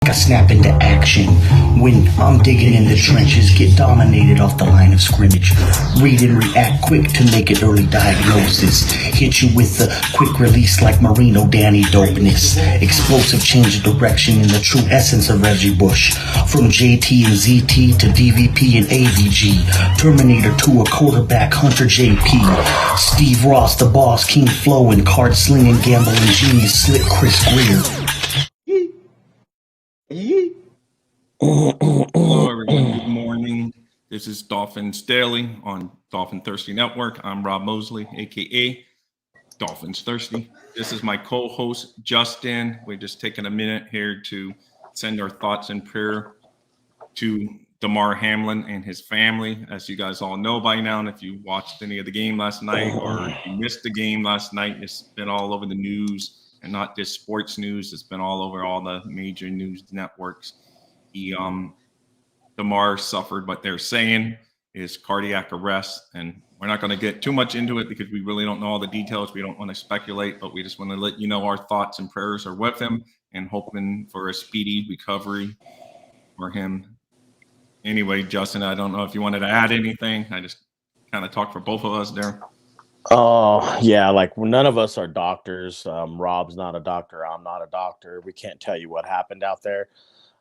I snap into action when I'm digging in the trenches, get dominated off the line of scrimmage. Read and react quick to make it early diagnosis. Hit you with the quick release like Marino Danny dopeness. Explosive change of direction in the true essence of Reggie Bush. From JT and ZT to DVP and AVG. Terminator to a quarterback, Hunter JP. Steve Ross, the boss, King Flow, and card slinging, gambling genius, slick Chris Greer. Hello, everyone. Good morning. This is Dolphins Daily on Dolphin Thirsty Network. I'm Rob Mosley, aka Dolphins Thirsty. This is my co-host Justin. We're just taking a minute here to send our thoughts and prayer to Damar Hamlin and his family. As you guys all know by now, and if you watched any of the game last night or if you missed the game last night, it's been all over the news. And not just sports news, it's been all over all the major news networks. Damar suffered what they're saying is cardiac arrest, and we're not going to get too much into it because we really don't know all the details. We don't want to speculate, but we just want to let you know our thoughts and prayers are with him and hoping for a speedy recovery for him. Anyway, Justin, I don't know if you wanted to add anything. I just kind of talked for both of us there. Oh, yeah, like none of us are doctors. Rob's not a doctor. I'm not a doctor. We can't tell you what happened out there.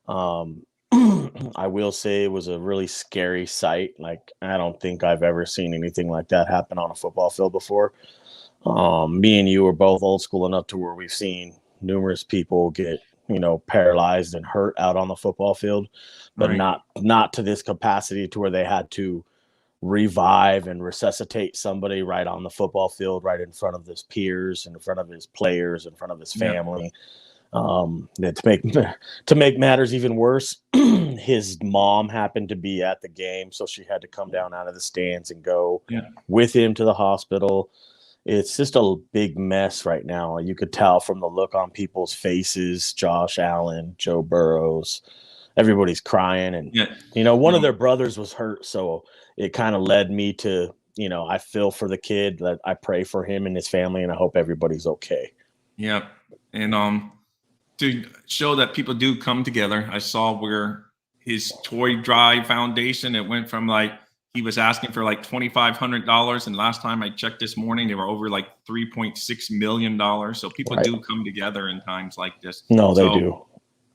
I will say it was a really scary sight. Like, I don't think I've ever seen anything like that happen on a football field before. Me and you are both old school enough to where we've seen numerous people get, paralyzed and hurt out on the football field, but Right. not to this capacity to where they had to revive and resuscitate somebody right on the football field, right in front of his peers, in front of his players, in front of his family. To make matters even worse, his mom happened to be at the game, so she had to come down out of the stands and go with him to the hospital. It's just a big mess right now. You could tell from the look on people's faces. Josh Allen, Joe Burrows, everybody's crying, and one of their brothers was hurt, so it kind of led me to, I feel for the kid, that I pray for him and his family, and I hope everybody's okay. Yeah. And to show that people do come together, I saw where his toy drive foundation, it went from he was asking for $2,500, and last time I checked this morning, they were over $3.6 million. So people do come together in times like this. No, they do.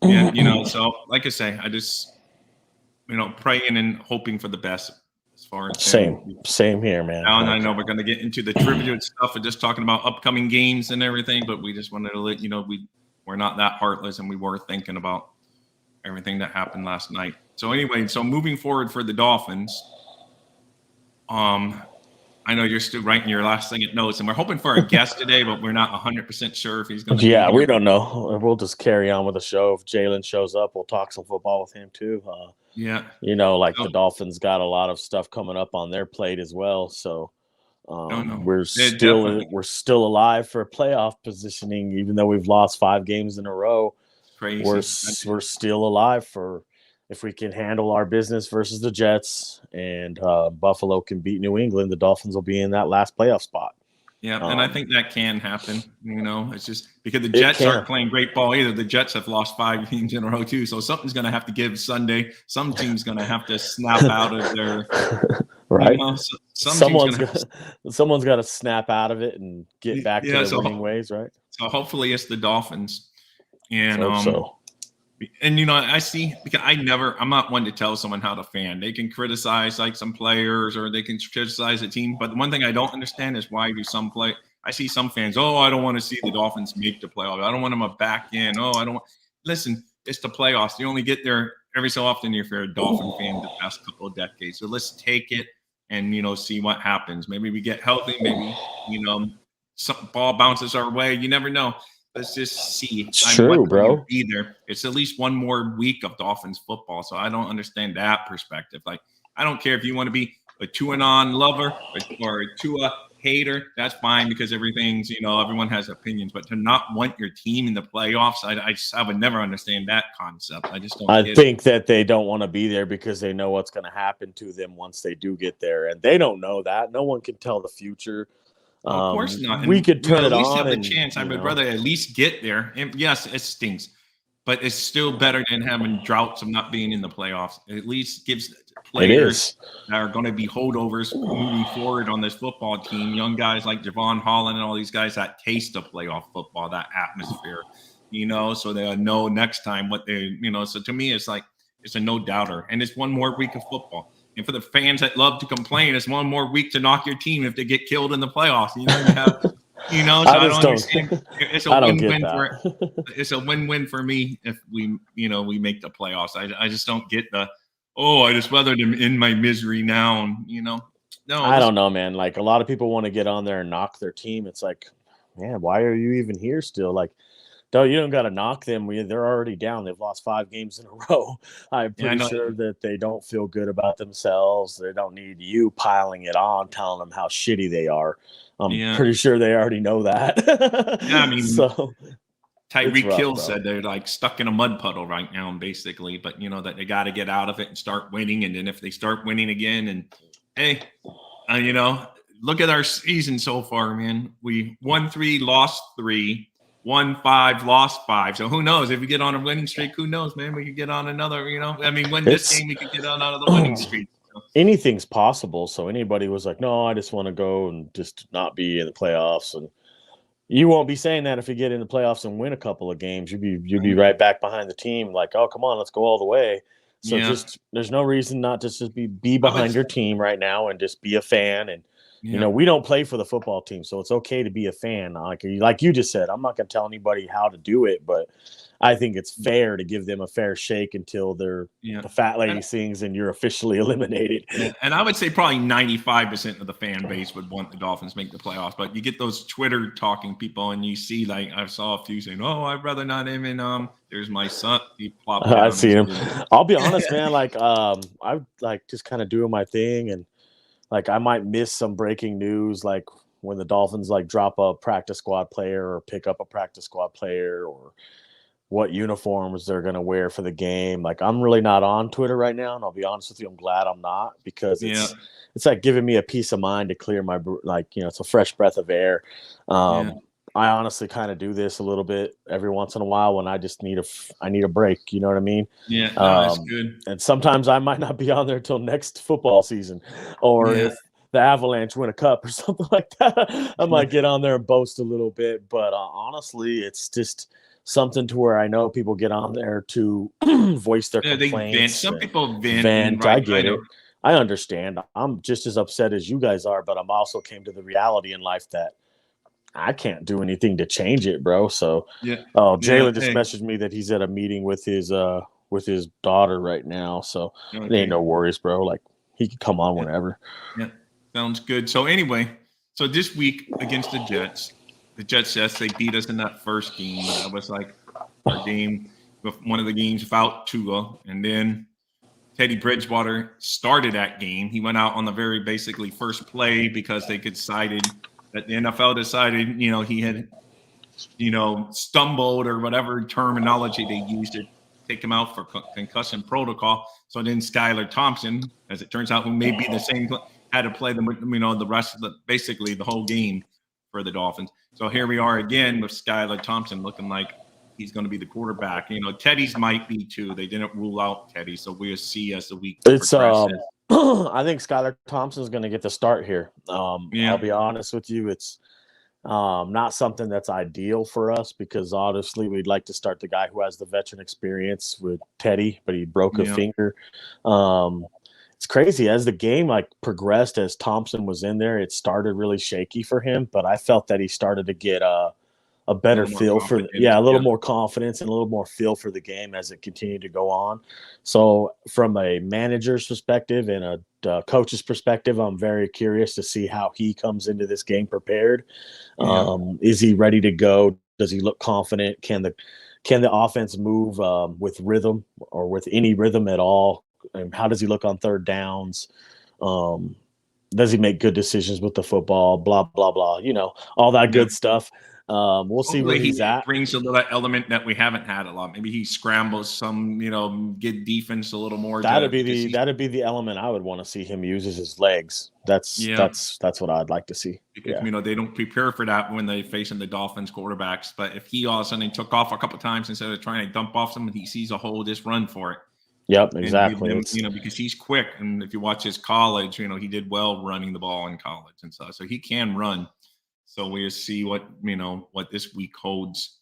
And so like I say, I just praying and hoping for the best as far as same here, man. Now, and I know we're going to get into the trivia and stuff and just talking about upcoming games and everything, but we just wanted to let you know we're not that heartless, and we were thinking about everything that happened last night. So anyway, moving forward for the Dolphins, I know you're still writing your last thing at notes, and we're hoping for a guest today, but we're not 100% sure if he's going to be here. We don't know. We'll just carry on with the show. If Jalen shows up, we'll talk some football with him too. The Dolphins got a lot of stuff coming up on their plate as well. So we're still alive for playoff positioning, even though we've lost 5 games in a row. Crazy. We're still alive for if we can handle our business versus the Jets, and Buffalo can beat New England, the Dolphins will be in that last playoff spot. Yeah, and I think that can happen. It's just because the Jets aren't playing great ball either. The Jets have lost 5 games in a row too, so something's going to have to give Sunday. Some team's going to have to snap out of their right. Someone's got to snap out of it and get back to their winning ways, right? So hopefully it's the Dolphins, and And I see, because I'm not one to tell someone how to fan. They can criticize some players, or they can criticize a team. But the one thing I don't understand is why do I see some fans, I don't want to see the Dolphins make the playoffs. I don't want them back in. Listen, it's the playoffs. You only get there every so often if you're a Dolphin fan the past couple of decades. So let's take it and, see what happens. Maybe we get healthy. Maybe, some ball bounces our way. You never know. Let's just see. It's true, bro. Either it's at least one more week of Dolphins football, so I don't understand that perspective. I don't care if you want to be a Tua-on lover or a Tua hater. That's fine, because everything's everyone has opinions. But to not want your team in the playoffs, I would never understand that concept. I just don't. I think that they don't want to be there because they know what's going to happen to them once they do get there, and they don't know that. No one can tell the future. Of course not. We could turn it on. At least have the chance. I would rather at least get there. And yes, it stinks, but it's still better than having droughts of not being in the playoffs. It at least gives It players is. that are going to be holdovers moving forward on this football team, young guys like Javon Holland and all these guys that taste of playoff football, that atmosphere, so they'll know next time what they, so to me, it's like, it's a no doubter. And it's one more week of football. And for the fans that love to complain, it's one more week to knock your team if they get killed in the playoffs. You have, so I don't understand. It's a win-win it's a win-win for me if we make the playoffs. I just don't get I just rather them in my misery now. And, no, I don't know, man. Like, a lot of people want to get on there and knock their team. It's like, man, why are you even here still? Like, no, you don't got to knock them. They're already down. They've lost 5 games in a row. I'm pretty sure that they don't feel good about themselves. They don't need you piling it on, telling them how shitty they are. I'm pretty sure they already know that. Yeah, I mean, so Tyreek Hill said they're like stuck in a mud puddle right now, basically, but that they got to get out of it and start winning. And then if they start winning again, and hey, look at our season so far, man. We won 3, lost 3, won 5, lost 5. So who knows if we get on a winning streak? Who knows, man? We could get on another. Win this game, we could get on another winning streak. Anything's possible. So anybody was like, no, I just want to go and just not be in the playoffs. And you won't be saying that if you get in the playoffs and win a couple of games. You'd be right back behind the team, like, oh, come on, let's go all the way. So there's no reason not to just be behind your team right now and just be a fan. And we don't play for the football team, so it's okay to be a fan. Like you just said, I'm not going to tell anybody how to do it, but I think it's fair to give them a fair shake until the fat lady sings and you're officially eliminated. And I would say probably 95% of the fan base would want the Dolphins make the playoffs. But you get those Twitter talking people, and you see, like, I saw a few saying, "Oh, I'd rather not him." And there's my son. He plopped down. I've seen him. I'll be honest, man. Like, I like just kind of doing my thing, and like I might miss some breaking news, like when the Dolphins like drop a practice squad player or pick up a practice squad player, or what uniforms they're going to wear for the game. Like, I'm really not on Twitter right now, and I'll be honest with you, I'm glad I'm not, because it's like giving me a peace of mind to clear my, it's a fresh breath of air. I honestly kind of do this a little bit every once in a while when I just need a break. You know what I mean? Yeah, that's good. And sometimes I might not be on there till next football season, or if the Avalanche win a cup or something like that, I might get on there and boast a little bit. But honestly, it's just something to where I know people get on there to voice their complaints. Some people vent. I get it. I understand. I'm just as upset as you guys are, but I'm also came to the reality in life that I can't do anything to change it, bro. So, Jalen just messaged me that he's at a meeting with his daughter right now. So it ain't no worries, bro. Like, he can come on whenever. Yeah, sounds good. So anyway, this week against the Jets says they beat us in that first game. That was like our game, one of the games without Tua. And then Teddy Bridgewater started that game. He went out on the very basically first play because they decided that the NFL decided, he had, stumbled or whatever terminology they used to take him out for concussion protocol. So then Skylar Thompson, as it turns out, who may be the same, had to play the rest of basically the whole game for the Dolphins. So here we are again with Skylar Thompson looking like he's going to be the quarterback. Teddy's might be too. They didn't rule out Teddy, so we'll see as the week progresses. I think Skylar Thompson's going to get the start here. I'll be honest with you. It's not something that's ideal for us because honestly, we'd like to start the guy who has the veteran experience with Teddy, but he broke a finger. It's crazy as the game progressed, as Thompson was in there, it started really shaky for him, but I felt that he started to get a better feel for a little more confidence and a little more feel for the game as it continued to go on. So from a manager's perspective and a coach's perspective, I'm very curious to see how he comes into this game prepared. Is he ready to go? Does he look confident? Can the offense move with rhythm or with any rhythm at all? And how does he look on third downs? Does he make good decisions with the football? Blah, blah, blah. All that good stuff. We'll see where Hopefully he's he at. brings a little element that we haven't had a lot. Maybe he scrambles some, get defense a little more. That'd be the element I would want to see him use is his legs. That's what I'd like to see. Because they don't prepare for that when they facing the Dolphins quarterbacks. But if he all of a sudden took off a couple of times instead of trying to dump off someone, he sees a hole, just run for it. Yep, exactly. Him, because he's quick, and if you watch his college, he did well running the ball in college and stuff, so he can run. So we'll see what this week holds.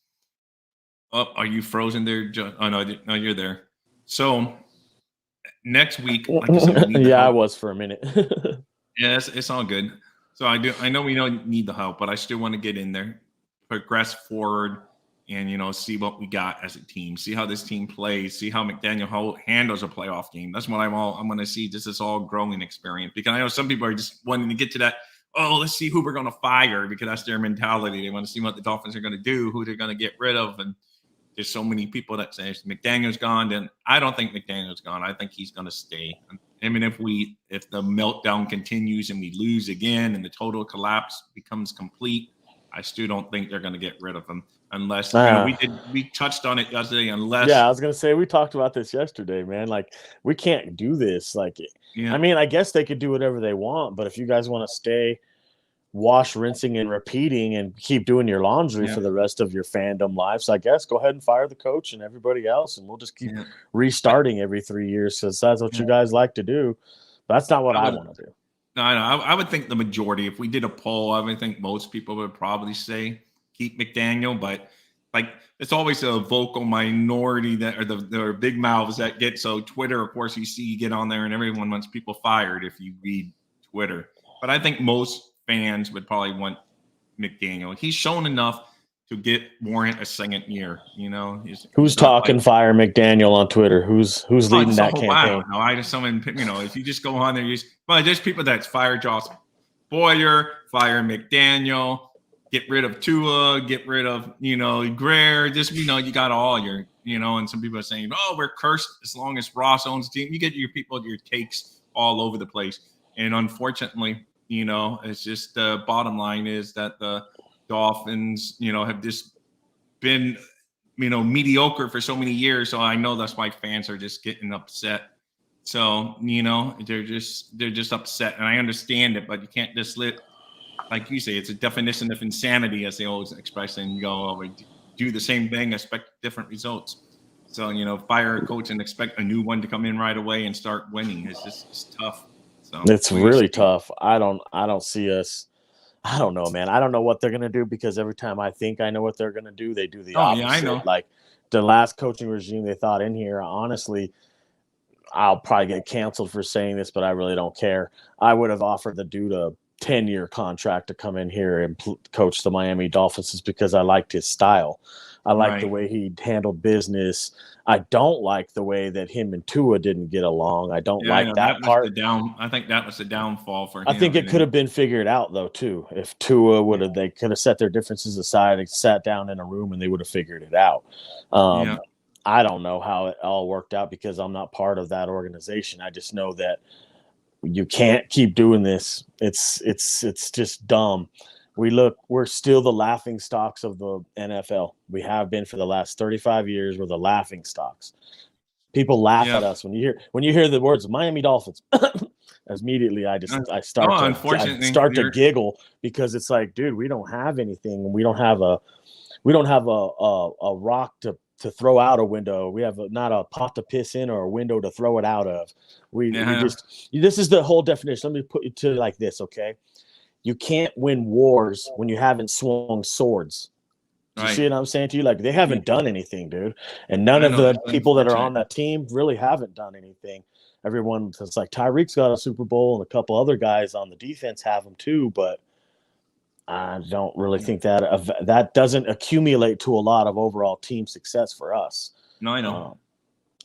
Oh, are you frozen there? Oh no, you're there. So next week, like I said, I was for a minute. Yeah, it's all good. So I know we don't need the help, but I still want to get in there, progress forward, and see what we got as a team. See how this team plays. See how McDaniel handles a playoff game. That's what I'm going to see. This is all growing experience, because I know some people are just wanting to get to that. Oh, let's see who we're going to fire, because that's their mentality. They want to see what the Dolphins are going to do, who they're going to get rid of, and there's so many people that say McDaniel's gone. Then I don't think McDaniel's gone. I think he's going to stay. I mean, if the meltdown continues and we lose again and the total collapse becomes complete, I still don't think they're going to get rid of him unless we touched on it yesterday. Unless I was going to say we talked about this yesterday, man. Like, we can't do this. Like, I mean, I guess they could do whatever they want, but if you guys want to stay wash, rinsing, and repeating and keep doing your laundry for the rest of your fandom lives, I guess go ahead and fire the coach and everybody else, and we'll just keep restarting every 3 years, because that's what you guys like to do. But that's not what I want to do. No, I would think the majority, if we did a poll, I would think most people would probably say keep McDaniel, but like it's always a vocal minority that are the big mouths that get. So Twitter, of course, you get on there and everyone wants people fired if you read Twitter. But I think most fans would probably want McDaniel. He's shown enough to warrant a second year. Who's talking fire McDaniel on Twitter? Who's leading that campaign? No, I just someone. If you just go on there, there's people that's fire Joss Boyer, fire McDaniel, get rid of Tua, get rid of Greer. Just you got all your and some people are saying, oh, we're cursed as long as Ross owns the team. You get your people, your takes all over the place, and unfortunately, it's just the bottom line is that the Dolphins, have just been, mediocre for so many years. So I know that's why fans are just getting upset. So, they're just upset, and I understand it, but you can't just like you say, it's a definition of insanity, as they always express, and go, we do the same thing, expect different results. So, fire a coach and expect a new one to come in right away and start winning. It's tough. So it's really tough. I don't see us. I don't know, man. I don't know what they're gonna do, because every time I think I know what they're gonna do, they do the opposite. Yeah, I know. Like the last coaching regime they thought in here, honestly, I'll probably get canceled for saying this, but I really don't care. I would have offered the dude a 10-year contract to come in here and coach the Miami Dolphins, is because I liked his style. I liked the way he handled business. I don't like the way that him and Tua didn't get along. I don't like that part. I think that was the downfall for him. I think it could have been figured out, though, too. If Tua they could have set their differences aside and sat down in a room and they would have figured it out. I don't know how it all worked out, because I'm not part of that organization. I just know that you can't keep doing this. It's just dumb. We're still the laughing stocks of the NFL. We have been for the last 35 years. We're the laughing stocks. People laugh at us when you hear the words Miami Dolphins. Immediately, I start to giggle, because it's like, dude, we don't have anything. We don't have a rock to throw out a window. We have not a pot to piss in or a window to throw it out of. This is the whole definition. Let me put it to like this, okay? You can't win wars when you haven't swung swords. You see what I'm saying to you? Like, they haven't done anything, dude. And none of the people that are on that team really haven't done anything. Everyone, it's like Tyreek's got a Super Bowl, and a couple other guys on the defense have them too, but I don't really think that doesn't accumulate to a lot of overall team success for us. No, I know.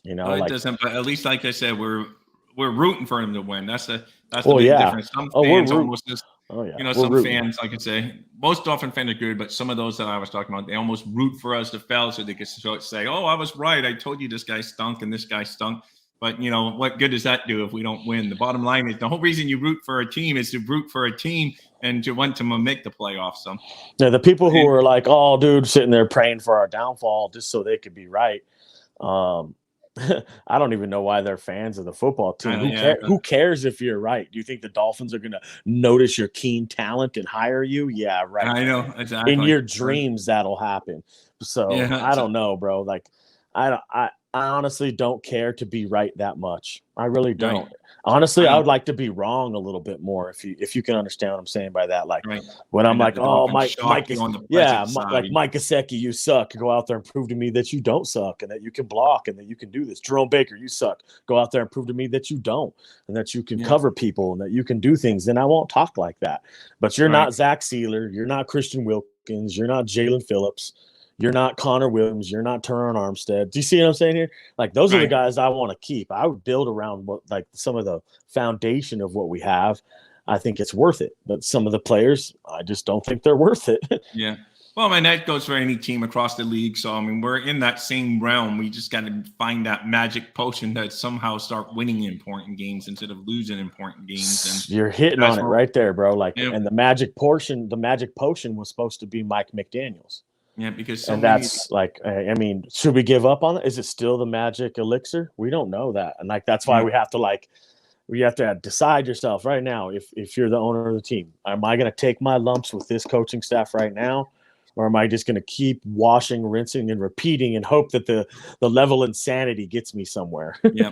It doesn't. But at least, like I said, we're rooting for him to win. That's the big difference. Some fans almost just. Some fans, like I say, most Dolphin fans are good, but some of those that I was talking about, they almost root for us to fail so they can say, oh, I was right. I told you this guy stunk and this guy stunk. But, what good does that do if we don't win? The bottom line is the whole reason you root for a team is to root for a team and to want to make the playoffs. So, yeah, the people who are like, oh, dude, sitting there praying for our downfall just so they could be right. I don't even know why they're fans of the football team. Who cares if you're right? Do you think the Dolphins are going to notice your keen talent and hire you? Yeah, right. I know, exactly. In your dreams, that'll happen. So I don't know, bro. Like, I honestly don't care to be right that much. I really don't. Right. Honestly, I would like to be wrong a little bit more. If you can understand what I'm saying by that. Like when I'm like, oh, Mike like Mike Gesicki, you suck. Go out there and prove to me that you don't suck and that you can block and that you can do this. Jerome Baker, you suck. Go out there and prove to me that you don't and that you can cover people and that you can do things. Then I won't talk like that. But you're not Zach Sealer. You're not Christian Wilkins. You're not Jalen Phillips. You're not Connor Williams. You're not Teron Armstead. Do you see what I'm saying here? Like, those are the guys I want to keep. I would build around some of the foundation of what we have. I think it's worth it. But some of the players, I just don't think they're worth it. Yeah. Well, man, that goes for any team across the league. So, I mean, we're in that same realm. We just got to find that magic potion that somehow start winning important games instead of losing important games. And you're hitting on it right there, bro. Like, and the magic potion was supposed to be Mike McDaniels. Yeah, because I mean, should we give up on it? Is it still the magic elixir? We don't know that, and that's why we have to decide yourself right now. If you're the owner of the team, am I going to take my lumps with this coaching staff right now, or am I just going to keep washing, rinsing, and repeating and hope that the level of insanity gets me somewhere? Yeah,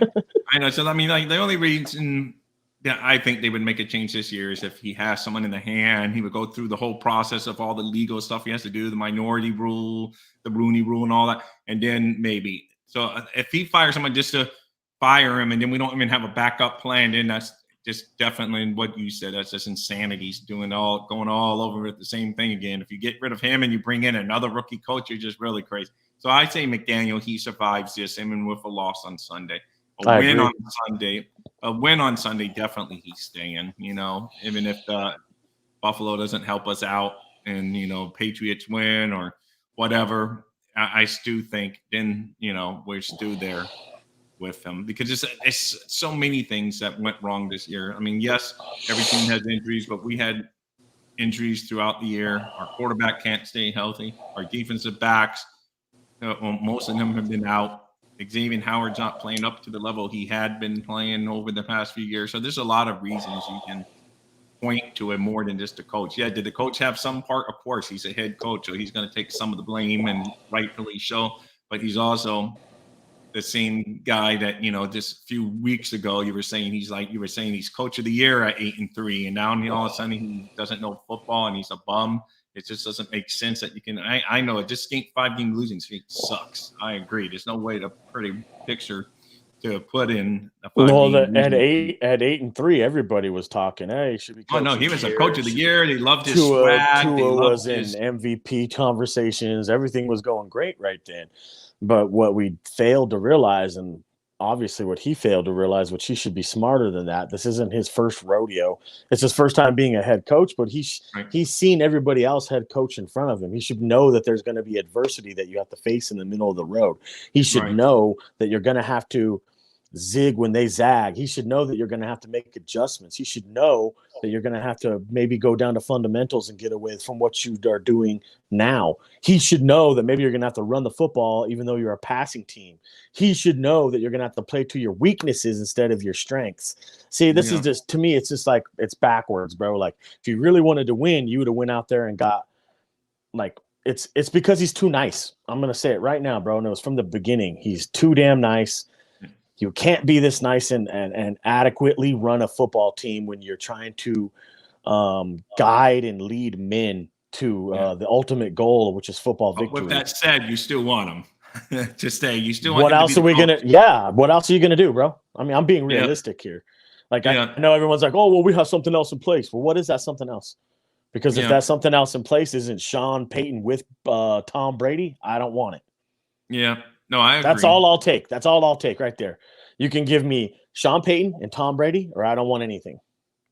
I know. So I mean, like, the only reason I think they would make a change this year is if he has someone in the hand. He would go through the whole process of all the legal stuff he has to do, the minority rule, the Rooney rule, and all that, and then maybe. So if he fires someone just to fire him, and then we don't even have a backup plan, then that's just definitely what you said. That's just insanity. He's going all over at the same thing again. If you get rid of him and you bring in another rookie coach, you're just really crazy. So I say McDaniel, he survives this, even with a loss on Sunday. A win on Sunday, definitely he's staying, even if Buffalo doesn't help us out and, Patriots win or whatever. I still think then, we're still there with them because it's so many things that went wrong this year. I mean, yes, every team has injuries, but we had injuries throughout the year. Our quarterback can't stay healthy. Our defensive backs, most of them have been out. Xavier Howard's not playing up to the level he had been playing over the past few years. So there's a lot of reasons you can point to it more than just the coach. Yeah, did the coach have some part? Of course, he's a head coach, so he's going to take some of the blame, and rightfully so. But he's also the same guy that, just a few weeks ago you were saying he's coach of the year at 8-3, and now all of a sudden he doesn't know football and he's a bum. It just doesn't make sense that you can. I know it. Just 5-game losing streak sucks. I agree. There's no way to pretty picture to put in. At 8-3, everybody was talking. Hey, should be. Oh no, he was a coach of the year. They loved his swag. Tua was in MVP conversations. Everything was going great right then. But what we failed to realize, and obviously what he failed to realize, which he should be smarter than that. This isn't his first rodeo. It's his first time being a head coach, but he's seen everybody else head coach in front of him. He should know that there's going to be adversity that you have to face in the middle of the road. He should know that you're going to have to zig when they zag. He should know that you're going to have to make adjustments. He should know that you're going to have to maybe go down to fundamentals and get away from what you are doing now. He should know that maybe you're going to have to run the football even though you're a passing team. He should know that you're going to have to play to your weaknesses instead of your strengths. See, this is just, to me, it's just like, it's backwards, bro. Like, if you really wanted to win, you would have went out there and got, like, it's because he's too nice. I'm going to say it right now, bro. And it was from the beginning. He's too damn nice. You can't be this nice and adequately run a football team when you're trying to guide and lead men to the ultimate goal, which is football victory. With that said, you still want them to stay. You still want. What else are we gonna? Yeah. What else are you gonna do, bro? I mean, I'm being realistic here. Like, I know everyone's like, "Oh, well, we have something else in place." Well, what is that something else? Because if that something else in place isn't Sean Payton with Tom Brady, I don't want it. Yeah. No, I agree. That's all I'll take. That's all I'll take right there. You can give me Sean Payton and Tom Brady, or I don't want anything.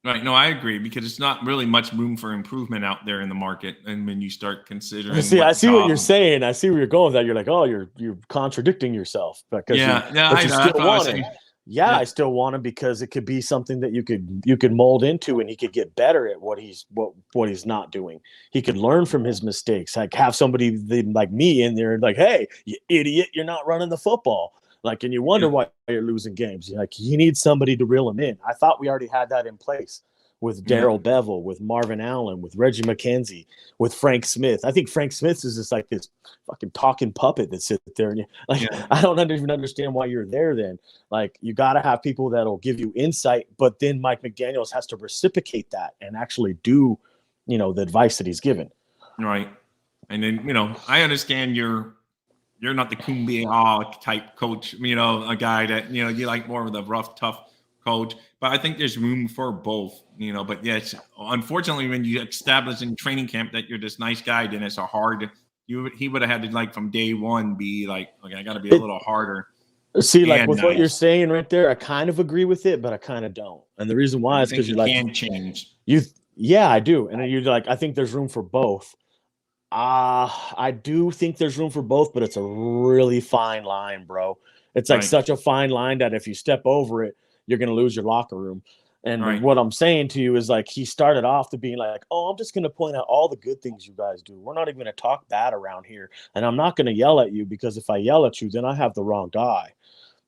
Right. No, I agree, because it's not really much room for improvement out there in the market. And when you start considering, I see what you're saying. I see where you're going with that. You're like, oh, you're contradicting yourself because you still want it. Yeah, I still want him because it could be something that you could mold into, and he could get better at what he's not doing. He could learn from his mistakes. Like have somebody like me in there, like, hey, you idiot, you're not running the football. Like, and you wonder why you're losing games. Like, you need somebody to reel him in. I thought we already had that in place with Daryl Bevel, with Marvin Allen, with Reggie McKenzie, with Frank Smith. I think Frank Smith is just like this fucking talking puppet that sits there. And I don't even understand why you're there then. Like, you got to have people that'll give you insight, but then Mike McDaniels has to reciprocate that and actually do, the advice that he's given. Right. And then, I understand you're not the kumbaya type coach, a guy that, you like more of the rough, tough coach. But I think there's room for both, But yes, unfortunately, when you establish in training camp that you're this nice guy, then it's he would have had to, like, from day one be like, okay, I got to be a little harder. See, like with what you're saying right there, I kind of agree with it, but I kind of don't. And the reason why is because you can change. Yeah, I do. And you're like, I think there's room for both. I do think there's room for both, but it's a really fine line, bro. It's like such a fine line that if you step over it, you're going to lose your locker room. And what I'm saying to you is, like, he started off to being like, oh, I'm just going to point out all the good things you guys do. We're not even going to talk bad around here. And I'm not going to yell at you, because if I yell at you, then I have the wrong guy.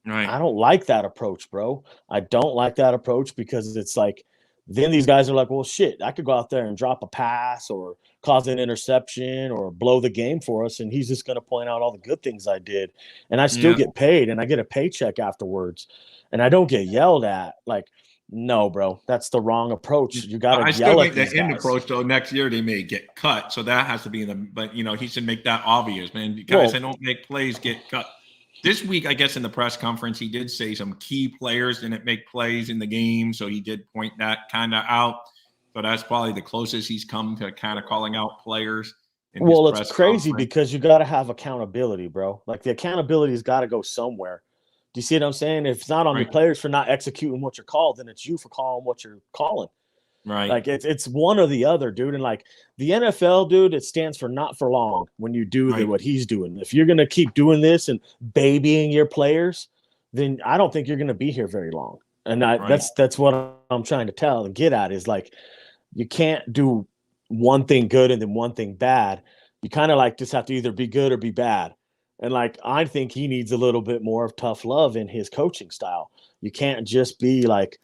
Right. I don't like that approach, bro. I don't like that approach, because it's like, then these guys are like, well, shit, I could go out there and drop a pass or cause an interception or blow the game for us, and he's just going to point out all the good things I did. And I still get paid, and I get a paycheck afterwards, and I don't get yelled at. Like, no, bro, that's the wrong approach. You got to yell at these guys. End approach, though. Next year they may get cut, so that has to be in the. But he should make that obvious, man. Guys that don't make plays get cut. This week, I guess in the press conference, he did say some key players didn't make plays in the game, so he did point that kind of out. So that's probably the closest he's come to kind of calling out players. Well, it's crazy because you got to have accountability, bro. Like, the accountability's got to go somewhere. Do you see what I'm saying? If it's not on the players for not executing what you're called, then it's you for calling what you're calling. Right. Like, it's one or the other, dude. And like the NFL, dude, it stands for not for long when you do what he's doing. If you're going to keep doing this and babying your players, then I don't think you're going to be here very long. And that's what I'm trying to tell and get at is, like, you can't do one thing good and then one thing bad. You kind of like just have to either be good or be bad. And like, I think he needs a little bit more of tough love in his coaching style. You can't just be like,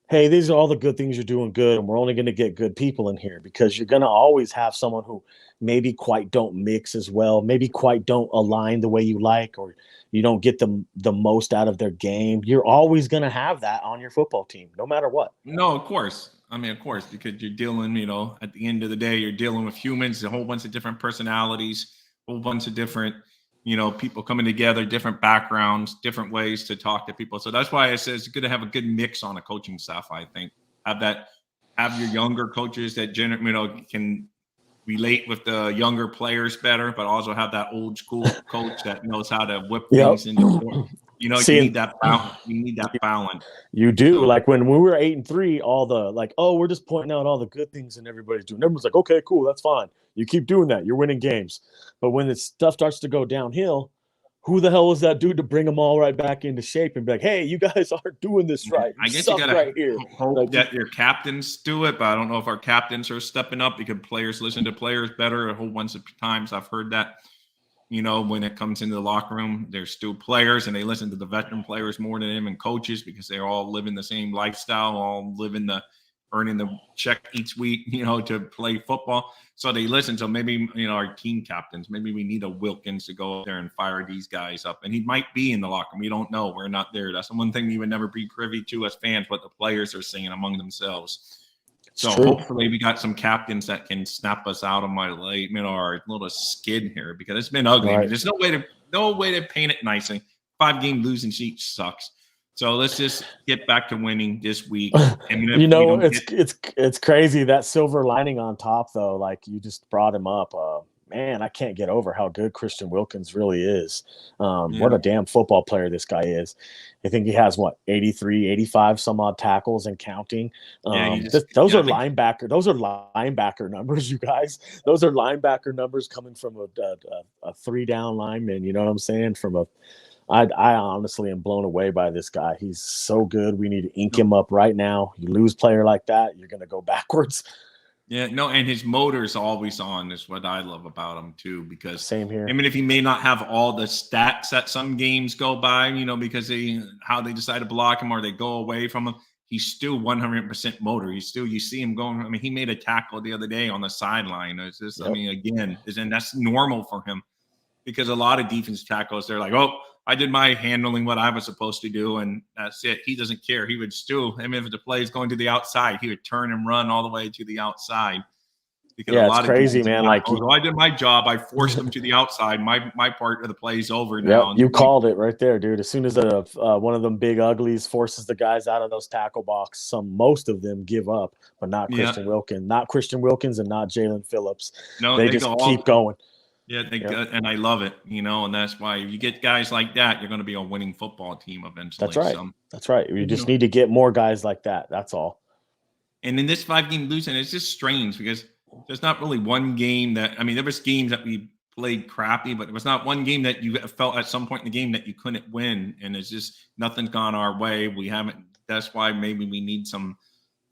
hey, these are all the good things you're doing good, and we're only going to get good people in here, because you're going to always have someone who maybe quite don't mix as well, maybe quite don't align the way you like, or you don't get the most out of their game. You're always going to have that on your football team, no matter what. No, of course. I mean, of course, because you're dealing, at the end of the day, you're dealing with humans, a whole bunch of different personalities, a whole bunch of different people coming together, different backgrounds, different ways to talk to people. So that's why it says it's good to have a good mix on a coaching staff. I think have your younger coaches that can relate with the younger players better, but also have that old school coach that knows how to whip things into. You need that balance. You need that balance. You do. Like when we were 8-3, all the like, oh, we're just pointing out all the good things and everybody's doing. Everyone's like, okay, cool, that's fine. You keep doing that. You're winning games. But when the stuff starts to go downhill, who the hell was that dude to bring them all right back into shape and be like, hey, you guys aren't doing this right. I guess you gotta hope that your captains do it, but I don't know if our captains are stepping up because players listen to players better. A whole bunch of times I've heard that. When it comes into the locker room, there's still players and they listen to the veteran players more than even coaches because they're all living the same lifestyle, all earning the check each week, to play football. So they listen. So maybe, our team captains, maybe we need a Wilkins to go there and fire these guys up. And he might be in the locker room. We don't know. We're not there. That's the one thing we would never be privy to as fans, what the players are saying among themselves. So hopefully we got some captains that can snap us out of our little skid here because it's been ugly. Right. I mean, there's no way to paint it nicely. 5-game losing streak sucks. So let's just get back to winning this week. It's crazy that silver lining on top though. Like you just brought him up. Man, I can't get over how good Christian Wilkins really is. What a damn football player this guy is. I think he has 83, 85 some odd tackles and counting. Those are linebacker numbers, you guys. Those are linebacker numbers coming from a 3-down lineman. You know what I'm saying? From I honestly am blown away by this guy. He's so good. We need to ink him up right now. You lose player like that, you're going to go backwards. Yeah, no, and his motor's always on is what I love about him too. Because Same here. I mean, if he may not have all the stats that some games go by, because how they decide to block him or they go away from him, he's still 100% motor. He's still, you see him going. I mean, he made a tackle the other day on the sideline. It's just, I mean, again, and that's normal for him because a lot of defense tackles, they're like, oh, I did my handling what I was supposed to do, and that's it. He doesn't care. He would still, I mean, if the play is going to the outside, he would turn and run all the way to the outside. Because yeah, it's crazy, man. Like, I did my job. I forced them to the outside. My part of the play is over now. You called it right there, dude. As soon as one of them big uglies forces the guys out of those tackle box, most of them give up, but not Christian Wilkins, and not Jalen Phillips. No, they just keep going. Yeah, and I love it, and that's why if you get guys like that, you're going to be a winning football team eventually. That's right. That's right. You just need to get more guys like that. That's all. And in this 5-game losing, it's just strange because there's not really one game that, I mean, there was games that we played crappy, but there was not one game that you felt at some point in the game that you couldn't win. And it's just nothing's gone our way. We haven't. That's why maybe we need some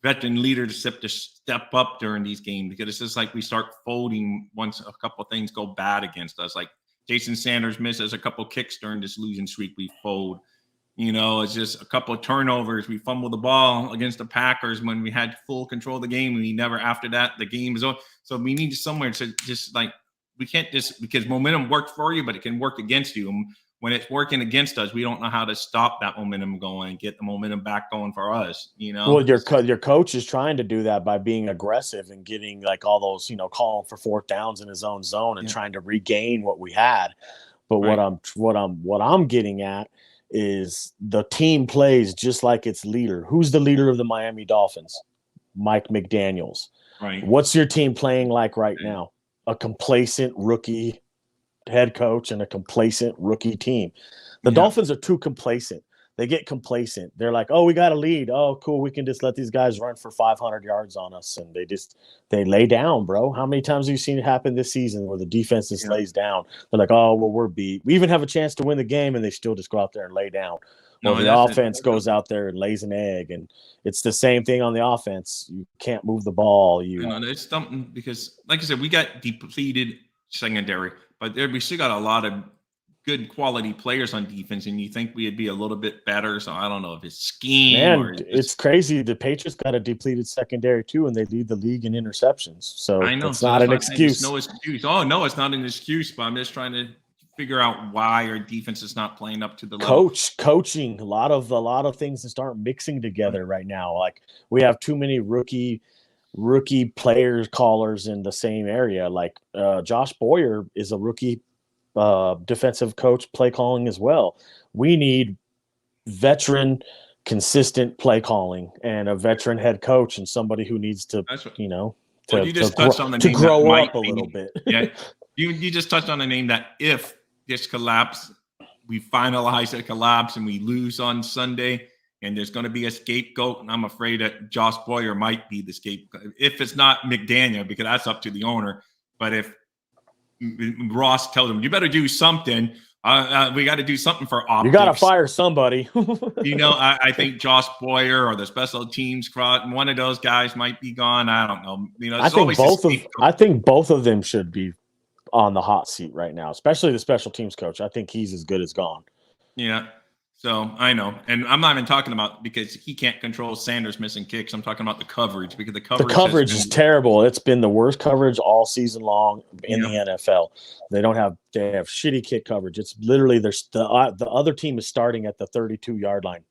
veteran leadership to step up during these games, because it's just like we start folding once a couple of things go bad against us. Like Jason Sanders misses a couple of kicks during this losing streak, we fold. It's just a couple of turnovers. We fumbled the ball against the Packers when we had full control of the game. We never, after that, the game is over. So we need somewhere to just like, we can't just, because momentum works for you, but it can work against you. And when it's working against us, we don't know how to stop that momentum going and get the momentum back going for us, Well, your coach is trying to do that by being aggressive and getting like all those, calling for fourth downs in his own zone and trying to regain what we had. But what I'm getting at is the team plays just like its leader. Who's the leader of the Miami Dolphins? Mike McDaniels. Right. What's your team playing like right now? A complacent rookie head coach and a complacent rookie team. The Dolphins are too complacent. They get complacent. They're like, oh, we got a lead. Oh, cool. We can just let these guys run for 500 yards on us. And they lay down, bro. How many times have you seen it happen this season where the defense just lays down? They're like, oh, well, we're beat. We even have a chance to win the game, and they still just go out there and lay down. Well, the offense goes out there and lays an egg, and it's the same thing on the offense. You can't move the ball. It's something because, like I said, we got depleted secondary, but we still got a lot of good quality players on defense, and you think we'd be a little bit better. So I don't know if it's scheme. Man, it's crazy. The Patriots got a depleted secondary too, and they lead the league in interceptions. So I know it's not an excuse. No excuse. Oh no, it's not an excuse. But I'm just trying to figure out why our defense is not playing up to the level. Coaching. A lot of things that start mixing together right now. Like we have too many rookie players callers in the same area. Like Josh Boyer is a rookie defensive coach, play calling as well. We need veteran, consistent play calling and a veteran head coach and somebody who needs to, to grow up a little bit. Yeah, you just touched on the name that if this collapse, we finalize a collapse and we lose on Sunday, and there's going to be a scapegoat, and I'm afraid that Josh Boyer might be the scapegoat. If it's not McDaniel, because that's up to the owner, but if Ross tells him, you better do something. We got to do something for optics. You got to fire somebody. I think Josh Boyer or the special teams crowd, one of those guys might be gone. I don't know. I think both of them should be on the hot seat right now, especially the special teams coach. I think he's as good as gone. Yeah. So I know, and I'm not even talking about because he can't control Sanders missing kicks. I'm talking about the coverage because the coverage is terrible. It's been the worst coverage all season long in the NFL. They have shitty kick coverage. It's literally the other team is starting at the 32-yard line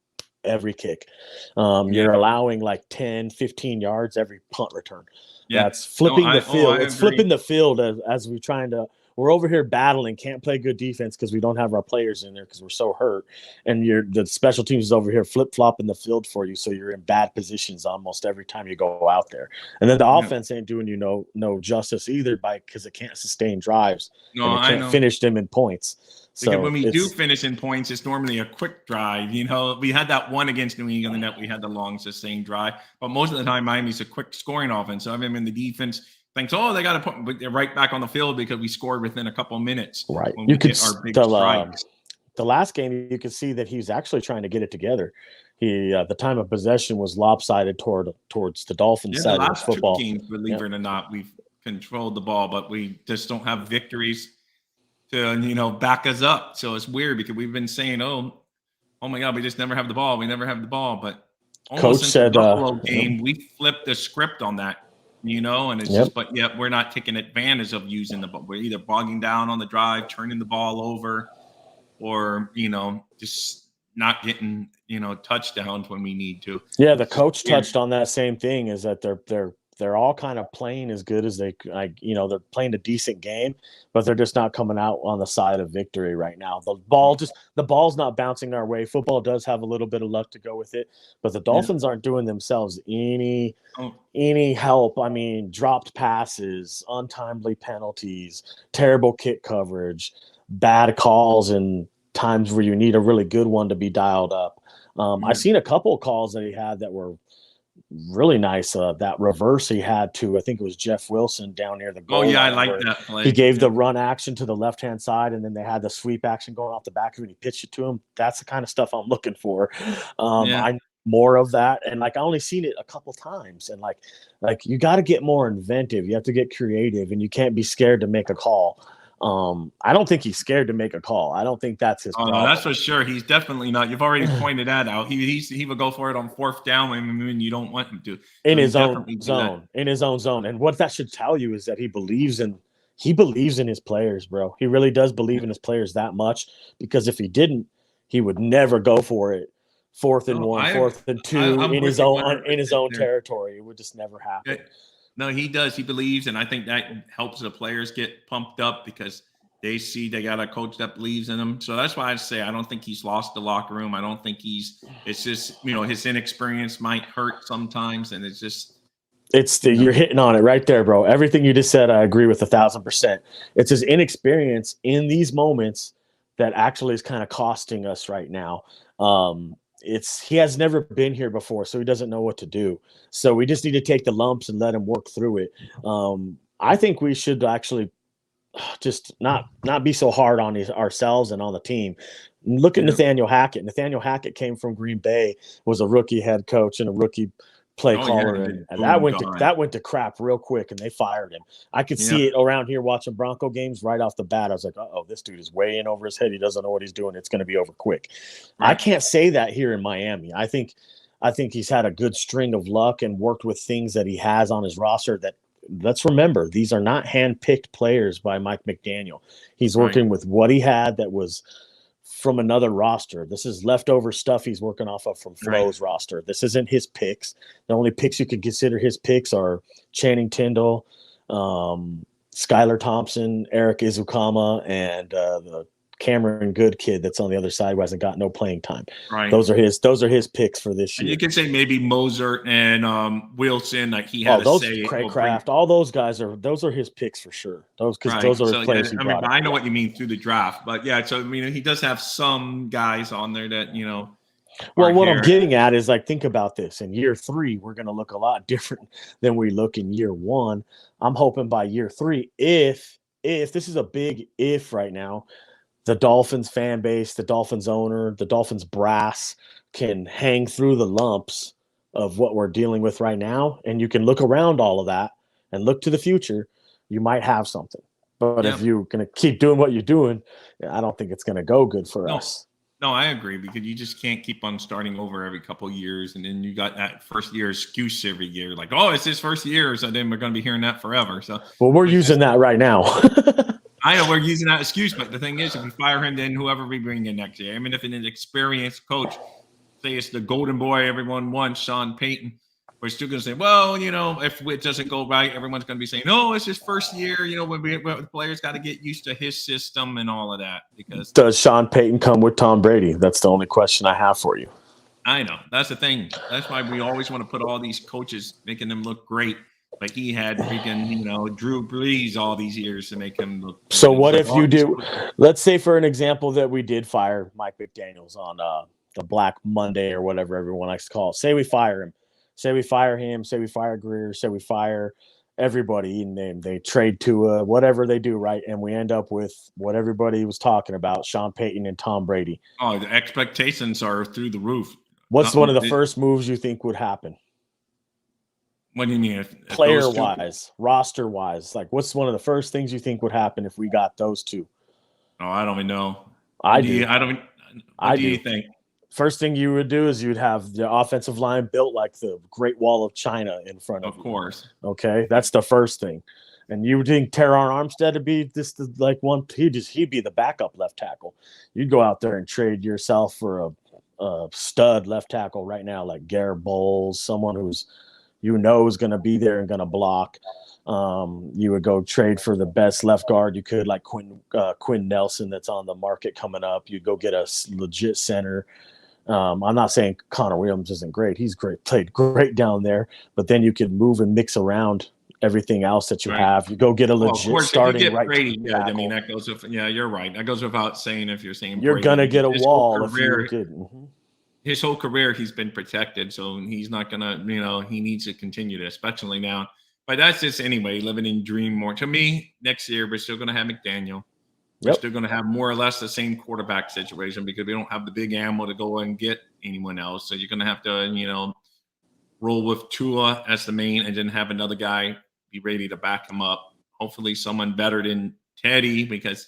every kick. You're allowing like 10, 15 yards every punt return. Yeah. That's flipping the field. It's flipping the field as we're trying to. We're over here battling, can't play good defense because we don't have our players in there because we're so hurt. And the special teams is over here flip-flopping the field for you, so you're in bad positions almost every time you go out there. And then the offense ain't doing you no justice either because it can't sustain drives. No, and it can't finish them in points. Because when we do finish in points, it's normally a quick drive. We had that one against New England that we had the long sustained drive. But most of the time, Miami's a quick scoring offense. So I mean, the defense thinks, oh, they got to put right back on the field because we scored within a couple of minutes. Right. You could the last game, you could see that he's actually trying to get it together. He the time of possession was lopsided towards the Dolphins Yeah, the side of the last two football. games, believe it or not, we've controlled the ball, but we just don't have victories to back us up. So it's weird because we've been saying, oh my God, we just never have the ball. We never have the ball. But almost Coach since said, the Buffalo game, we flipped the script on that, and it's Yep. just, but yet we're not taking advantage of using the ball. We're either bogging down on the drive, turning the ball over, or, just not getting, touchdowns when we need to. Yeah, the It's just coach weird. touched on that same thing, is that they're all kind of playing as good as they they're playing a decent game, but they're just not coming out on the side of victory right now. The ball's not bouncing our way. Football does have a little bit of luck to go with it, but the Dolphins aren't doing themselves any help. I mean, dropped passes, untimely penalties, terrible kick coverage, bad calls, and times where you need a really good one to be dialed up. I've seen a couple of calls that he had that were really nice. That reverse he had to, I think it was Jeff Wilson down near the goal Oh, yeah, I line, like that play. he gave the run action to the left-hand side, and then they had the sweep action going off the back of him, and he pitched it to him. That's the kind of stuff I'm looking for. I need more of that, and I only seen it a couple times, and like you got to get more inventive. You have to get creative, and you can't be scared to make a call. I don't think he's scared to make a call. I don't think that's his problem. No, that's for sure. He's definitely not. You've already pointed that out. He would go for it on fourth down when you don't want him to. In his own zone. And what that should tell you is that he believes in his players, bro. He really does believe in his players that much, because if he didn't, he would never go for it. 4th and 1, 4th and 2 in his own territory. It would just never happen. No, he does. He believes, and I think that helps the players get pumped up because they see they got a coach that believes in them. So that's why I say I don't think he's lost the locker room. I don't think it's just, his inexperience might hurt sometimes, and it's just. You're hitting on it right there, bro. Everything you just said, I agree with 1,000%. It's his inexperience in these moments that actually is kind of costing us right now. He has never been here before, so he doesn't know what to do. So we just need to take the lumps and let him work through it. I think we should actually just not be so hard on ourselves and on the team. Look at Nathaniel Hackett. Nathaniel Hackett came from Green Bay, was a rookie head coach and a rookie play caller, and that went to crap real quick, and they fired him. I could see it around here watching Bronco games right off the bat. I was like, oh, this dude is way in over his head. He doesn't know what he's doing. It's going to be over quick. Right. I can't say that here in Miami. I think he's had a good string of luck and worked with things that he has on his roster that, let's remember, these are not hand-picked players by Mike McDaniel. He's working with what he had that was from another roster. This is leftover stuff he's working off of from Flo's roster. This isn't his picks. The only picks you could consider his picks are Channing Tindall, Skylar Thompson, Eric Izukama, and the Cameron Good kid that's on the other side who hasn't got no playing time. Right. Those are his picks for this year. And you can say maybe Mozart and Wilson, like he had those a say. Craycraft, all those guys those are his picks for sure. Those are players he brought. I know what you mean through the draft, but so he does have some guys on there that Well, what I'm getting at is, like, think about this. In year 3, we're going to look a lot different than we look in year 1. I'm hoping by year 3, if this is a big if right now, the Dolphins fan base, the Dolphins owner, the Dolphins brass can hang through the lumps of what we're dealing with right now, and you can look around all of that and look to the future, you might have something. But if you're going to keep doing what you're doing, I don't think it's going to go good for us. No, I agree, because you just can't keep on starting over every couple of years, and then you got that first year excuse every year, like, oh, it's his first year, so then we're going to be hearing that forever. So, well, we're using that right now. I know we're using that excuse, but the thing is, if we fire him, then whoever we bring in next year, I mean, if an experienced coach, say it's the golden boy everyone wants, Sean Payton, we're still going to say, well, if it doesn't go right, everyone's going to be saying, no, it's his first year. When the players got to get used to his system and all of that. Because does Sean Payton come with Tom Brady? That's the only question I have for you. I know. That's the thing. That's why we always want to put all these coaches, making them look great. But he had freaking, Drew Brees all these years to make him look. So what if you do? Let's say, for an example, that we did fire Mike McDaniels on the Black Monday or whatever everyone likes to call it. Say we fire him. Say we fire him. Say we fire Greer. Say we fire everybody, and they trade to whatever they do, right? And we end up with what everybody was talking about: Sean Payton and Tom Brady. Oh, the expectations are through the roof. What's one of the first moves you think would happen? What do you mean? If Player wise, roster wise, like what's one of the first things you think would happen if we got those two? Oh, I don't even know. I do. What do you think? First thing you would do is you'd have the offensive line built like the Great Wall of China in front of you. Of course. Okay, that's the first thing. And you would think Teron Armstead would be this like one. He'd be the backup left tackle. You'd go out there and trade yourself for a stud left tackle right now, like Garrett Bowles, someone who's is going to be there and going to block. You would go trade for the best left guard you could, like Quinn Nelson that's on the market coming up. You'd go get a legit center. I'm not saying Connor Williams isn't great. He's great, played great down there. But then you could move and mix around everything else that you have. You go get a legit starting right. Brady, I mean, that goes with, you're right. That goes without saying if you're saying you're going to get a wall if you did. His whole career, he's been protected, so he's not gonna, he needs to continue to, especially now. But that's just anyway, living in dream more. To me, next year we're still gonna have McDaniel. We're still gonna have more or less the same quarterback situation because we don't have the big ammo to go and get anyone else. So you're gonna have to, roll with Tua as the main, and then have another guy be ready to back him up. Hopefully, someone better than Teddy, because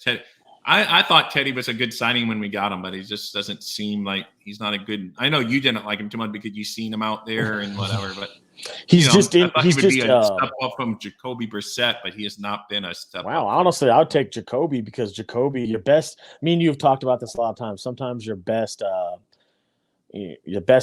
I thought Teddy was a good signing when we got him, but he just doesn't seem like he's not a good. I know you didn't like him too much because you seen him out there and whatever, but he's a step up from Jacoby Brissett, but he has not been a step up. Wow, honestly, I would take Jacoby because Jacoby, your best. I mean, you've talked about this a lot of times. Sometimes your best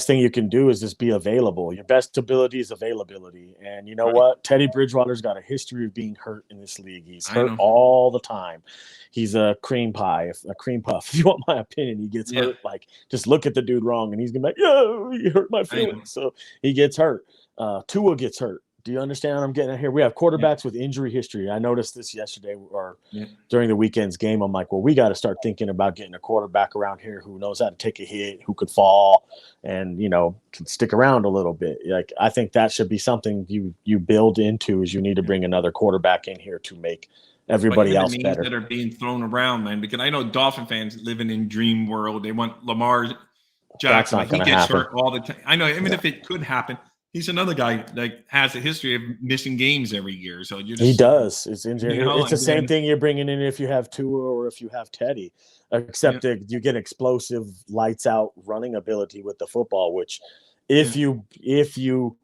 thing you can do is just be available. Your best ability is availability. And you know what? Teddy Bridgewater's got a history of being hurt in this league. He's hurt all the time. He's a cream puff. If you want my opinion, he gets hurt. Like, just look at the dude wrong, and he's going to be like, yo, you hurt my feelings. So he gets hurt. Tua gets hurt. Do you understand what I'm getting at here? We have quarterbacks with injury history. I noticed this yesterday or during the weekend's game. I'm like, well, we got to start thinking about getting a quarterback around here who knows how to take a hit, who could fall and, can stick around a little bit. Like, I think that should be something you build into is you need to bring another quarterback in here to make everybody else better. That are being thrown around, man, because I know Dolphin fans living in dream world. They want Lamar Jackson. He gets hurt all the time. I know. I mean, if it could happen, he's another guy that has a history of missing games every year. So he does. It's injury. It's the same thing you're bringing in if you have Tua or if you have Teddy, except that you get explosive, lights out running ability with the football. Which, if you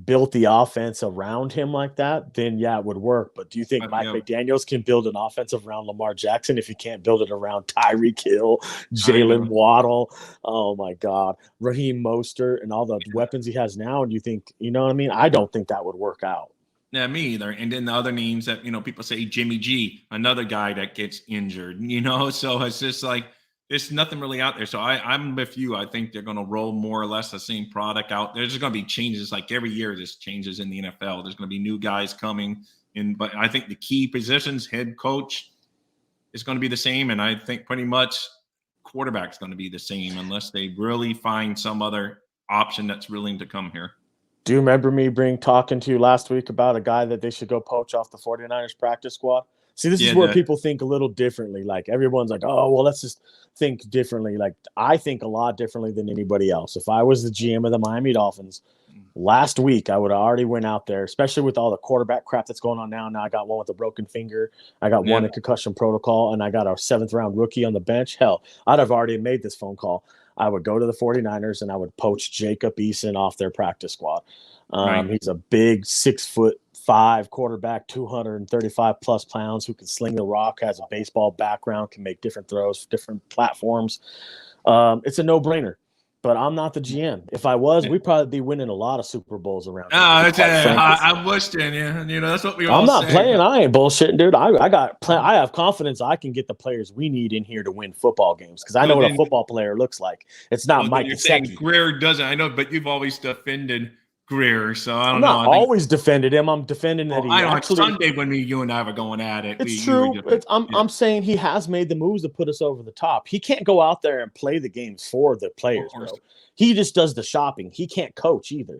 built the offense around him like that, then it would work. But do you think Mike McDaniels can build an offense around Lamar Jackson if he can't build it around Tyreek Hill, Jalen Waddle, oh my God, Raheem Mostert, and all the weapons he has now? And you think, you know what I mean? I don't think that would work out. Yeah, me either. And then the other names that, people say Jimmy G, another guy that gets injured, so it's just like, there's nothing really out there. So I'm with you. I think they're going to roll more or less the same product out. There's going to be changes. Like every year, there's changes in the NFL. There's going to be new guys coming in. But I think the key positions, head coach, is going to be the same. And I think pretty much quarterback's going to be the same unless they really find some other option that's willing to come here. Do you remember me talking to you last week about a guy that they should go poach off the 49ers practice squad? See, this is where people think a little differently. Like, everyone's like, oh, well, let's just think differently. Like, I think a lot differently than anybody else. If I was the GM of the Miami Dolphins last week, I would have already went out there, especially with all the quarterback crap that's going on now. Now I got one with a broken finger. I got one in concussion protocol, and I got a 7th-round rookie on the bench. Hell, I'd have already made this phone call. I would go to the 49ers, and I would poach Jacob Eason off their practice squad. He's a big 6'5" quarterback, 235 plus pounds, who can sling the rock, has a baseball background, can make different throws, different platforms. It's a no-brainer. But I'm not the GM. If I was, we'd probably be winning a lot of Super Bowls around here. I wish then, that's what we all I'm not playing. I ain't bullshitting, dude. I have confidence I can get the players we need in here to win football games because I know what a football player looks like. It's not Mike Gesicki. Greer doesn't. I know, but you've always defended Greer, so I don't know. I'm not always defended him. I'm defending that he actually. Sunday when you and I were going at it, it's true. I'm saying he has made the moves to put us over the top. He can't go out there and play the games for the players, bro. He just does the shopping. He can't coach either.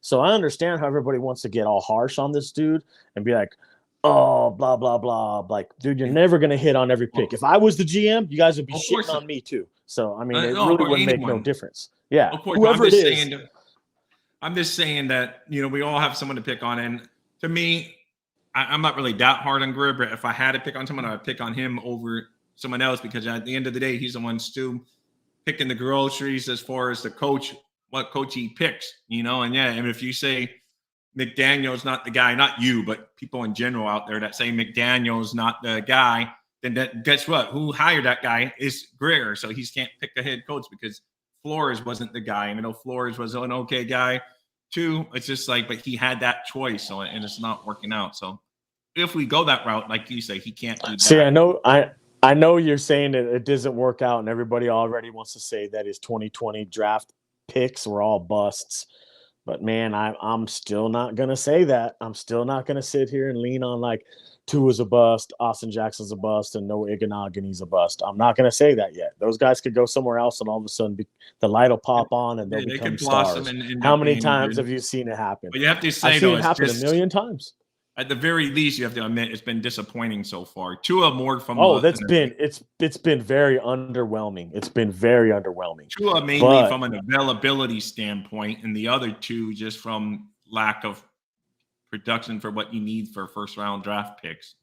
So I understand how everybody wants to get all harsh on this dude and be like, oh, blah, blah, blah. Like, dude, you're never going to hit on every pick. If I was the GM, you guys would be Of shitting course, on me too. So, I mean, it no, really or wouldn't make no anyone. difference. Yeah. Of course, Whoever it is. I'm just saying that, we all have someone to pick on. And to me, I'm not really that hard on Greer, but if I had to pick on someone, I'd pick on him over someone else, because at the end of the day, he's the one still picking the groceries as far as the coach, what coach he picks, and yeah. And if you say McDaniel's not the guy, not you, but people in general out there that say McDaniel's not the guy, then guess what? Who hired that guy is Greer. So he can't pick a head coach because Flores wasn't the guy. And I know Flores was an okay guy too. It's just like, but he had that choice, and it's not working out. So if we go that route, like you say, he can't do that. See, I know you're saying that it doesn't work out, and everybody already wants to say that his 2020 draft picks were all busts. But man, I'm still not gonna say that. I'm still not gonna sit here and lean on like Tua's a bust, Austin Jackson's a bust, and Noah Igbenogany's a bust. I'm not gonna say that yet. Those guys could go somewhere else, and all of a sudden the light will pop on, and they'll become stars. How many times have you seen it happen? But you have to say, I've seen it happen a million times. At the very least, you have to admit it's been disappointing so far. Tua more from it's been very underwhelming. It's been very underwhelming. Tua mainly from an availability standpoint, and the other two just from lack of production for what you need for first round draft picks.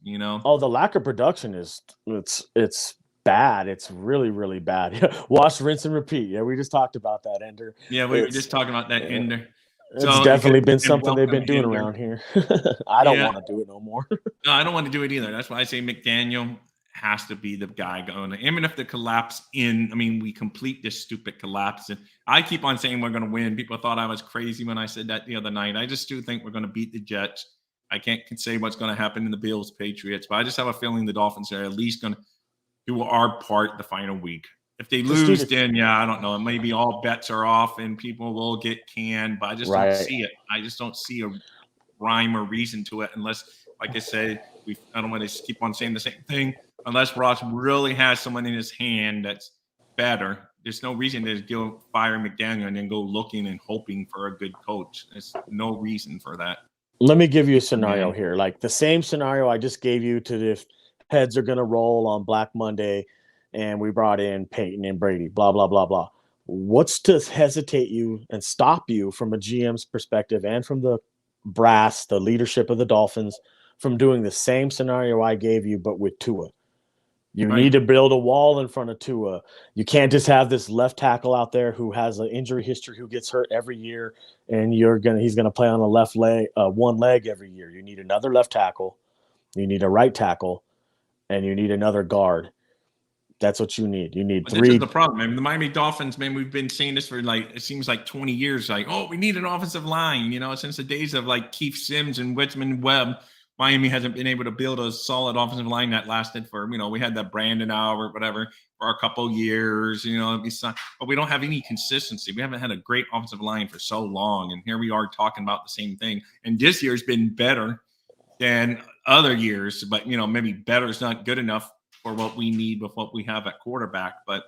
Oh, the lack of production it's bad. It's really, really bad. Wash, rinse, and repeat. Yeah, we just talked about that, Ender. Yeah, we were just talking about that, Ender. It's definitely been something they've been doing around here. I don't want to do it no more. No, I don't want to do it either. That's why I say McDaniel has to be the guy going. Even if the collapse we complete this stupid collapse. And I keep on saying we're going to win. People thought I was crazy when I said that the other night. I just do think we're going to beat the Jets. I can't say what's going to happen in the Bills Patriots, but I just have a feeling the Dolphins are at least going to do our part the final week. If they lose, then I don't know. Maybe all bets are off and people will get canned, but I just don't see it. I just don't see a rhyme or reason to it unless, like I said, I don't want to keep on saying the same thing. Unless Ross really has someone in his hand that's better, there's no reason to go fire McDaniel and then go looking and hoping for a good coach. There's no reason for that. Let me give you a scenario here. Like the same scenario I just gave you to if heads are going to roll on Black Monday and we brought in Peyton and Brady, blah, blah, blah, blah. What's to hesitate you and stop you from a GM's perspective and from the brass, the leadership of the Dolphins, from doing the same scenario I gave you, but with Tua? You need to build a wall in front of Tua. You can't just have this left tackle out there who has an injury history, who gets hurt every year, and he's gonna play on a left leg, one leg every year. You need another left tackle, you need a right tackle, and you need another guard. That's what you need. You need three. This is the problem, man. The Miami Dolphins, man, we've been saying this for it seems like 20 years. Like, we need an offensive line. Since the days of like Keith Sims and Whitman Webb, Miami hasn't been able to build a solid offensive line that lasted for, we had that Brandon Albert, whatever, for a couple years, but we don't have any consistency. We haven't had a great offensive line for so long. And here we are talking about the same thing. And this year's been better than other years, but, maybe better is not good enough for what we need with what we have at quarterback. But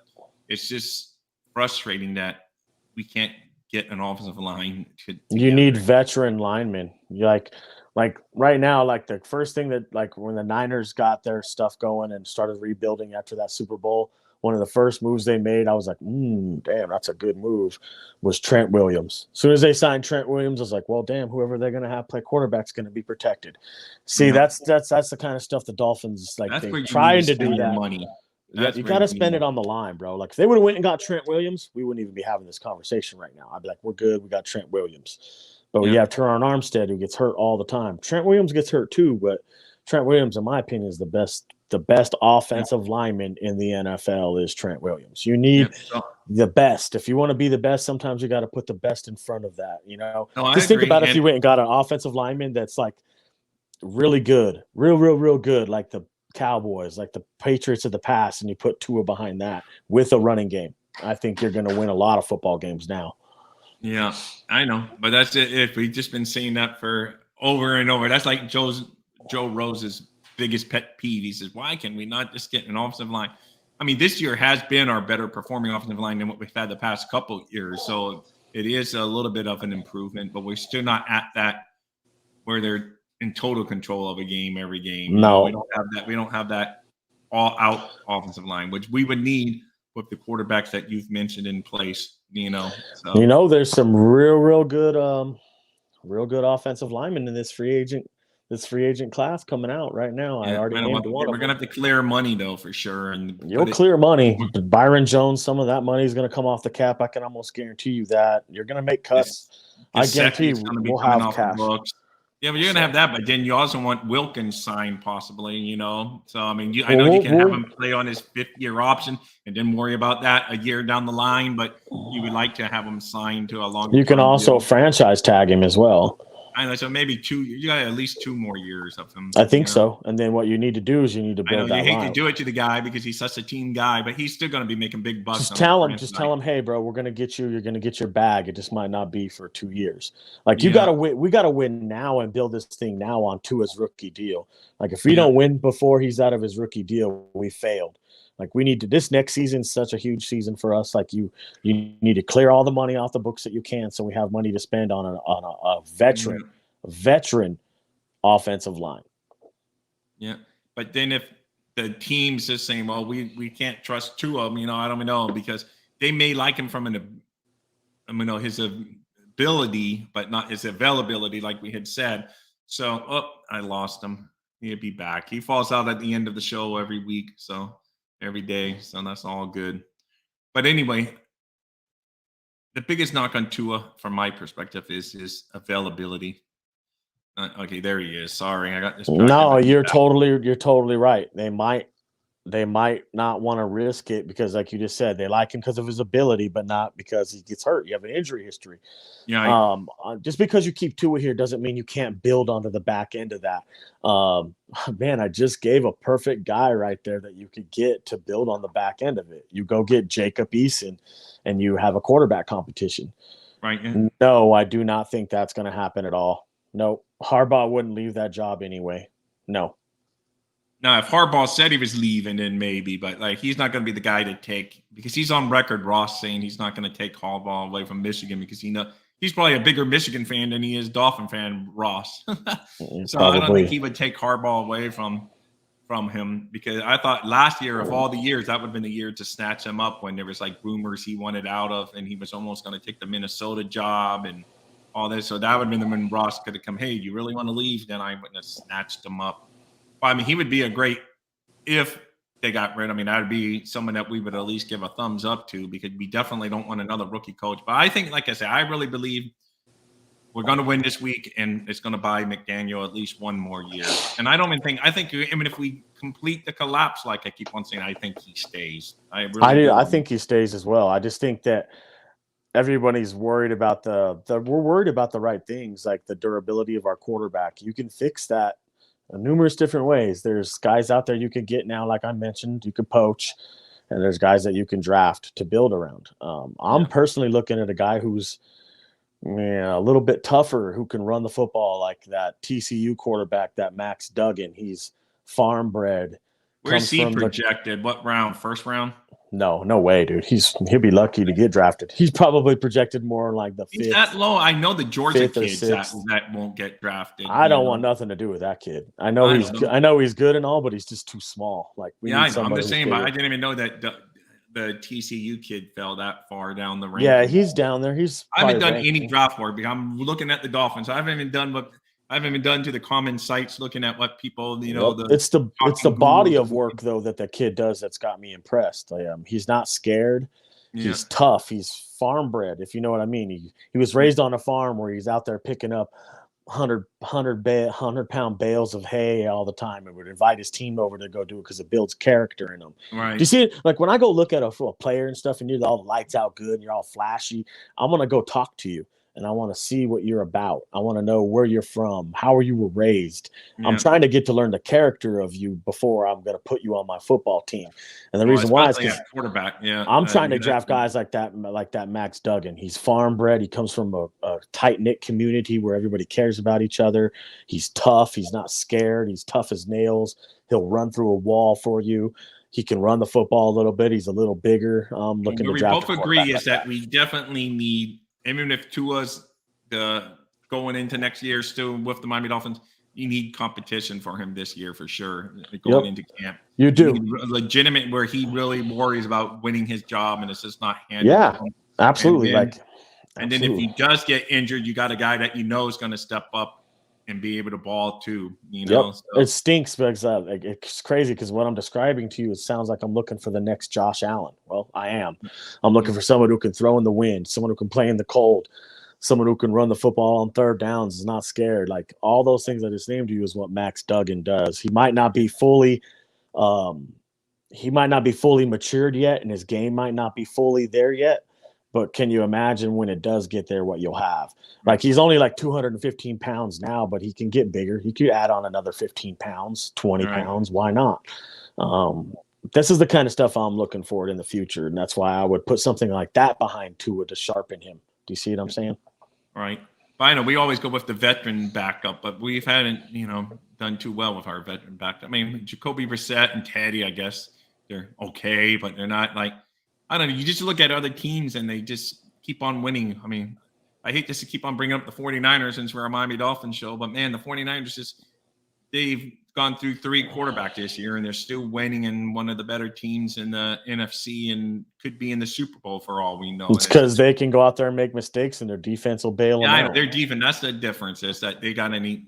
it's just frustrating that we can't get an offensive line. You need veteran linemen. Like right now, like the first thing that, like when the Niners got their stuff going and started rebuilding after that Super Bowl, one of the first moves they made, I was like, damn, that's a good move, was Trent Williams. As soon as they signed Trent Williams, I was like, well, damn, whoever they're going to have play quarterback's going to be protected. See, that's the kind of stuff the Dolphins, like, they're trying to do that. Money. You got to spend it on the line, bro. Like if they would have went and got Trent Williams, we wouldn't even be having this conversation right now. I'd be like, we're good. We got Trent Williams. But we have Teron Armstead, who gets hurt all the time. Trent Williams gets hurt too, but Trent Williams, in my opinion, is the best offensive lineman in the NFL is Trent Williams. You need the best. If you want to be the best, sometimes you got to put the best in front of that. Just think about if you went and got an offensive lineman that's like really good, real good, like the Cowboys, like the Patriots of the past, and you put Tua behind that with a running game. I think you're going to win a lot of football games now. Yeah, I know, but that's it. If we've just been saying that for over and over, that's like Joe Rose's biggest pet peeve. He says, "Why can we not just get an offensive line?" I mean, this year has been our better performing offensive line than what we've had the past couple of years. So it is a little bit of an improvement, but we're still not at that where they're in total control of a game every game. No, we don't have that. We don't have that all-out offensive line, which we would need with the quarterbacks that you've mentioned in place. So. There's some real good offensive linemen in this free agent class coming out right now. I already named one. We're gonna have to clear money though for sure, and you'll clear money. Byron Jones, some of that money is going to come off the cap. I can almost guarantee you that you're going to make cuts. I guarantee you we'll have cash. Yeah, but you're gonna have that. But then you also want Wilkins signed, possibly. So I mean, I know you can have him play on his 5th-year option and then worry about that a year down the line. But you would like to have him signed to a longer. You can also franchise tag him as well. I know, so maybe 2. You got at least 2 more years of him. I think so. And then what you need to do is you need to build that line. You hate to do it to the guy because he's such a team guy, but he's still going to be making big bucks. Just tell him, hey, bro, we're going to get you. You're going to get your bag. It just might not be for 2 years. Like you got to win. We got to win now and build this thing now on Tua's rookie deal. Like if we don't win before he's out of his rookie deal, we failed. Like we need to. This next season's such a huge season for us. Like you need to clear all the money off the books that you can, so we have money to spend on a veteran. Veteran offensive line. Yeah. But then if the team's just saying, well, we can't trust Tua, I don't know, because they may like him from his ability, but not his availability, like we had said. So, I lost him. He'll be back. He falls out at the end of the show every week, so every day. So that's all good. But anyway, the biggest knock on Tua, from my perspective, is his availability. Okay, there he is. Sorry, I got this. No, you're totally right. They might not want to risk it because, like you just said, they like him because of his ability, but not because he gets hurt. You have an injury history. Yeah. Just because you keep Tua here doesn't mean you can't build onto the back end of that. Man, I just gave a perfect guy right there that you could get to build on the back end of it. You go get Jacob Eason, and you have a quarterback competition. Right. Yeah. No, I do not think that's going to happen at all. No, Harbaugh wouldn't leave that job anyway. No. Now, if Harbaugh said he was leaving, then maybe, but he's not going to be the guy to take, because he's on record, Ross, saying he's not going to take Harbaugh away from Michigan because he's probably a bigger Michigan fan than he is Dolphin fan, Ross. So I don't think he would take Harbaugh away from him, because I thought last year, of all the years, that would have been the year to snatch him up when there was rumors he wanted out of, and he was almost going to take the Minnesota job and all this. So that would have been when Ross could have come, hey, you really want to leave? Then I wouldn't have snatched him up. But, he would be a great, if they got rid of him, that would be someone that we would at least give a thumbs up to, because we definitely don't want another rookie coach. But I think, like I said, I really believe we're going to win this week, and it's going to buy McDaniel at least 1 more year. And I think if we complete the collapse, like I keep on saying, I think he stays. I think he stays as well. I just think that everybody's worried about we're worried about the right things, like the durability of our quarterback. You can fix that in numerous different ways. There's guys out there you could get now, like I mentioned, you could poach, and there's guys that you can draft to build around. I'm personally looking at a guy who's a little bit tougher, who can run the football, like that TCU quarterback, that Max Duggan. He's farm bred. Where's he projected? What round? First round? No way, dude. He'll be lucky to get drafted. He's probably projected more like the 5th. He's that low. I know the Georgia kids that won't get drafted. I don't want nothing to do with that kid. I know he's good and all, but he's just too small. Like I'm just saying, but I didn't even know that the TCU kid fell that far down the range. Yeah, he's down there. I haven't done any draft work because I'm looking at the Dolphins. I haven't even done to the common sites, looking at what people, it's the body of work though that the kid does that's got me impressed. He's not scared. Yeah. He's tough. He's farm bred, if you know what I mean. He was raised on a farm where he's out there picking up 100-pound bales of hay all the time, and would invite his team over to go do it because it builds character in them. Right. Do you see it? Like when I go look at a player and stuff, and you're all the lights out good, and you're all flashy, I'm gonna go talk to you. And I want to see what you're about. I want to know where you're from, how you were raised. Yeah. I'm trying to get to learn the character of you before I'm going to put you on my football team. And the reason why is because quarterback. Yeah, I'm trying to draft guys like that Max Duggan. He's farm bred. He comes from a tight knit community where everybody cares about each other. He's tough. He's not scared. He's tough as nails. He'll run through a wall for you. He can run the football a little bit. He's a little bigger. Looking to draft. We both agree is that we definitely need even if Tua's going into next year still with the Miami Dolphins, you need competition for him this year for sure. Going into camp, you do legitimate where he really worries about winning his job, and it's just not handed. Yeah, absolutely. And then if he does get injured, you got a guy that you know is going to step up and be able to ball too. You know, so. It stinks because it's crazy because what I'm describing to you, it sounds like I'm looking for the next Josh Allen. Well, I am. I'm looking for someone who can throw in the wind, someone who can play in the cold, someone who can run the football on third downs, is not scared. Like all those things I just named to you is what Max Duggan does. He might not be fully matured yet, and his game might not be fully there yet. But can you imagine when it does get there, what you'll have? Like he's only like 215 pounds now, but he can get bigger. He could add on another 15 pounds, 20 pounds. Why not? This is the kind of stuff I'm looking for in the future. And that's why I would put something like that behind Tua to sharpen him. Do you see what I'm saying? Right. But I know we always go with the veteran backup, but we hadn't, done too well with our veteran backup. I mean, Jacoby Brissett and Teddy, I guess they're okay, but they're not like, I don't know. You just look at other teams and they just keep on winning. I mean, I hate just to keep on bringing up the 49ers since we're a Miami Dolphins show, but man, the 49ers they've gone through 3 quarterbacks this year and they're still winning in one of the better teams in the NFC and could be in the Super Bowl for all we know. It's because they can go out there and make mistakes and their defense will bail them out. Their defense, that's the difference is that they got any,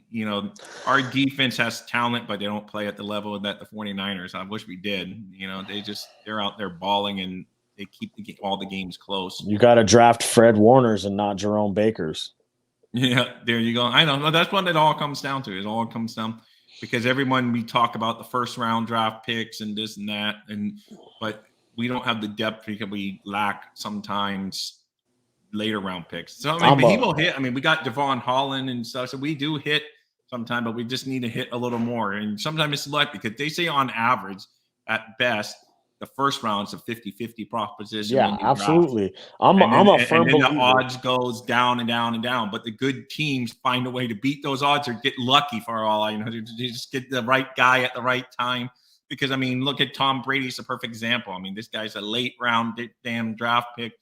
our defense has talent, but they don't play at the level that the 49ers. I wish we did. They're out there balling and they keep all the games close. You got to draft Fred Warners and not Jerome Bakers. Yeah, there you go. I know. That's what it all comes down to. It all comes down because everyone we talk about the first round draft picks and this and that, but we don't have the depth because we lack sometimes later round picks. So I mean, people hit. I mean, we got Devon Holland and stuff, so we do hit sometimes, but we just need to hit a little more. And sometimes it's luck because they say on average, at best, the first round's a 50-50 proposition. Yeah, absolutely. I'm a firm believer. The odds goes down and down and down, but the good teams find a way to beat those odds or get lucky for all I know. They just get the right guy at the right time. Because, I mean, look at Tom Brady's a perfect example. I mean, this guy's a late round damn draft pick.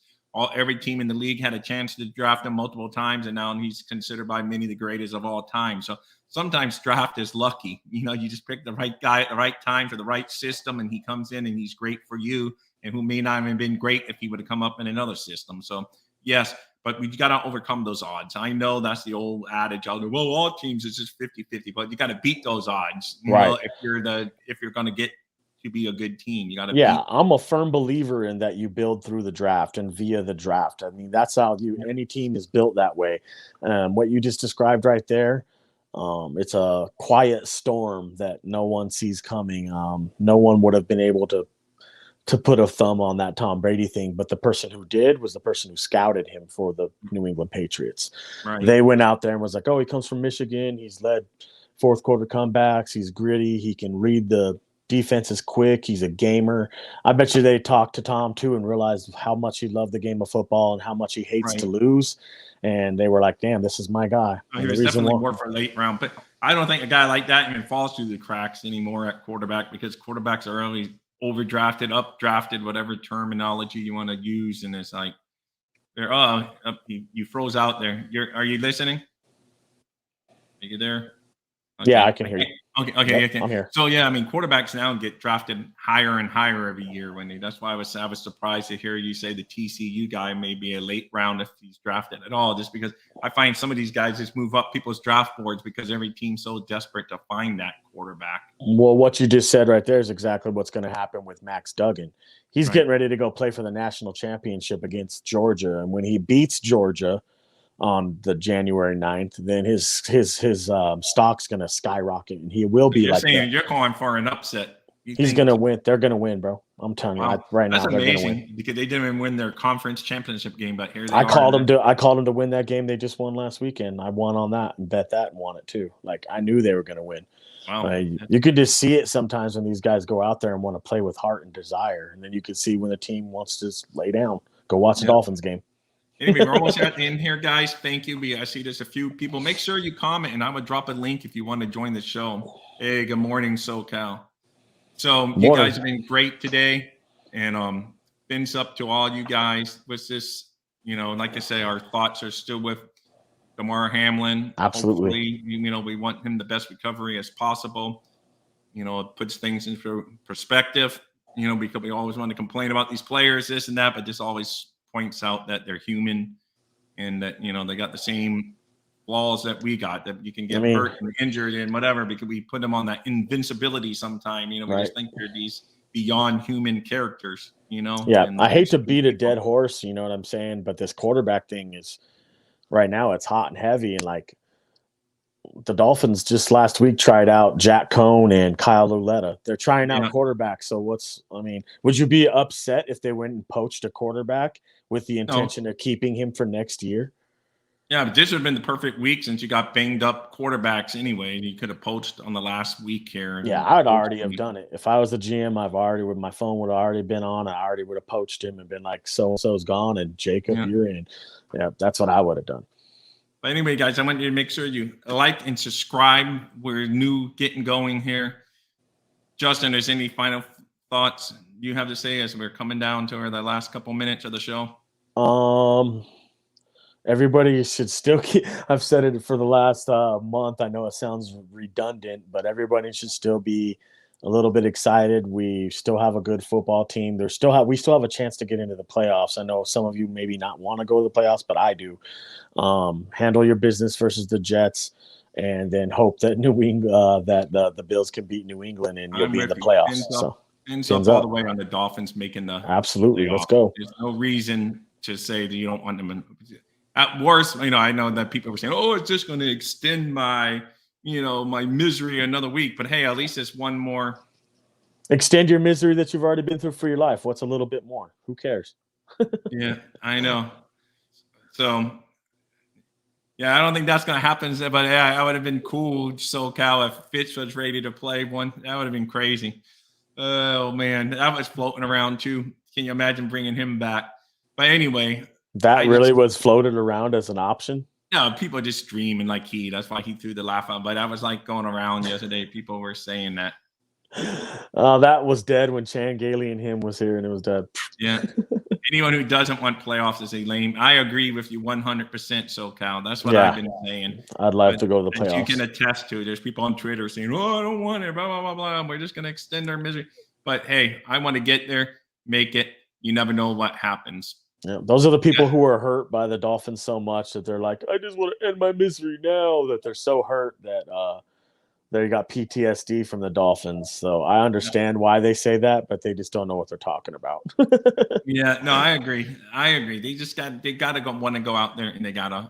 Every team in the league had a chance to draft him multiple times, and now he's considered by many the greatest of all time. So sometimes draft is lucky. You just pick the right guy at the right time for the right system, and he comes in and he's great for you, and who may not have been great if he would have come up in another system. So, yes, but we got to overcome those odds. I know that's the old adage. I'll go, well, all teams is just 50-50, but you got to beat those odds. You know, if you're going to get to be a good team, you got to. Yeah, I'm a firm believer in that you build through the draft and via the draft. I mean, that's how any team is built that way. What you just described right there, it's a quiet storm that no one sees coming. No one would have been able to put a thumb on that Tom Brady thing, but the person who did was the person who scouted him for the New England Patriots. Right. They went out there and was like, oh, he comes from Michigan. He's led fourth quarter comebacks. He's gritty. He can read the defense is quick. He's a gamer. I bet you they talked to Tom too and realized how much he loved the game of football and how much he hates to lose. And they were like, damn, this is my guy. He was definitely more for late round. But I don't think a guy like that even falls through the cracks anymore at quarterback because quarterbacks are early overdrafted, updrafted, whatever terminology you want to use. And it's like, you froze out there. Are you listening? Are you there? Okay. Yeah, I can hear you. Okay. Yep, I'm here. So yeah, I mean, quarterbacks now get drafted higher and higher every year. That's why I was surprised to hear you say the TCU guy may be a late round if he's drafted at all. Just because I find some of these guys just move up people's draft boards because every team's so desperate to find that quarterback. Well, what you just said right there is exactly what's going to happen with Max Duggan. He's getting ready to go play for the national championship against Georgia, and when he beats Georgia on the January 9th, then his stock's going to skyrocket, and he will be you're calling for an upset. He's going to win. They're going to win, bro. I'm telling you right now. That's amazing because they didn't even win their conference championship game, but here they are. I called them to win that game they just won last weekend. I won on that and bet that and won it too. Like I knew they were going to win. Wow. You could just see it sometimes when these guys go out there and want to play with heart and desire, and then you can see when the team wants to lay down. Go watch the Dolphins game. Anyway, we're almost at the end here, guys. Thank you. I see there's a few people. Make sure you comment, and I would drop a link if you want to join the show. Hey, good morning, SoCal. So you guys have been great today, and thumbs up to all you guys. Was this like I say, our thoughts are still with Damar Hamlin. Absolutely. Hopefully, we want him the best recovery as possible. It puts things into perspective, because we always want to complain about these players, this and that, but this always points out that they're human and that, they got the same flaws that we got, that you can get hurt and injured and whatever, because we put them on that invincibility sometime. We just think they're these beyond human characters, Yeah, I hate to beat a dead horse, you know what I'm saying? But this quarterback thing is right now it's hot and heavy. And like the Dolphins just last week tried out Jack Cohn and Kyle Luletta. They're trying out quarterbacks. So would you be upset if they went and poached a quarterback with the intention of keeping him for next year? Yeah, but this would have been the perfect week since you got banged up quarterbacks anyway, and you could have poached on the last week here. Yeah, I'd already have done it. If I was the GM, my phone would have already been on. I already would have poached him and been like, so-and-so's gone, and Jacob, you're in. Yeah, that's what I would have done. But anyway, guys, I want you to make sure you like and subscribe. We're getting going here. Justin, there's any final thoughts you have to say as we're coming down to the last couple minutes of the show? Everybody should still keep – I've said it for the last month. I know it sounds redundant, but everybody should still be a little bit excited. We still have a good football team. We still have a chance to get into the playoffs. I know some of you maybe not want to go to the playoffs, but I do. Handle your business versus the Jets, and then hope that the Bills can beat New England and you'll be in the playoffs. Ends up all the way on the Dolphins making the absolutely. Playoff. Let's go. There's no reason to say that you don't want them. At worst, I know that people were saying, "Oh, it's just going to extend my misery another week." But hey, at least it's one more. Extend your misery that you've already been through for your life. What's a little bit more? Who cares? Yeah, I know. So, yeah, I don't think that's going to happen. But yeah, I would have been cool, SoCal, if Fitz was ready to play one. That would have been crazy. Oh man, that was floating around too. Can you imagine bringing him back? But anyway. That was floated around as an option? No, people just dreaming like that's why he threw the laugh out. But I was like going around yesterday. People were saying that. That was dead when Chan Gailey and him was here, and it was dead. Yeah. Anyone who doesn't want playoffs is a lame. I agree with you 100%, SoCal. That's what I've been saying. I'd like to go to the playoffs. You can attest to. There's people on Twitter saying, "Oh, I don't want it, blah, blah, blah, blah. We're just going to extend our misery." But hey, I want to get there, make it. You never know what happens. Yeah, those are the people who are hurt by the Dolphins so much that they're like, I just want to end my misery now, that they're so hurt that they got PTSD from the Dolphins. So I understand why they say that, but they just don't know what they're talking about. Yeah, no, I agree. They got to want to go out there and they got to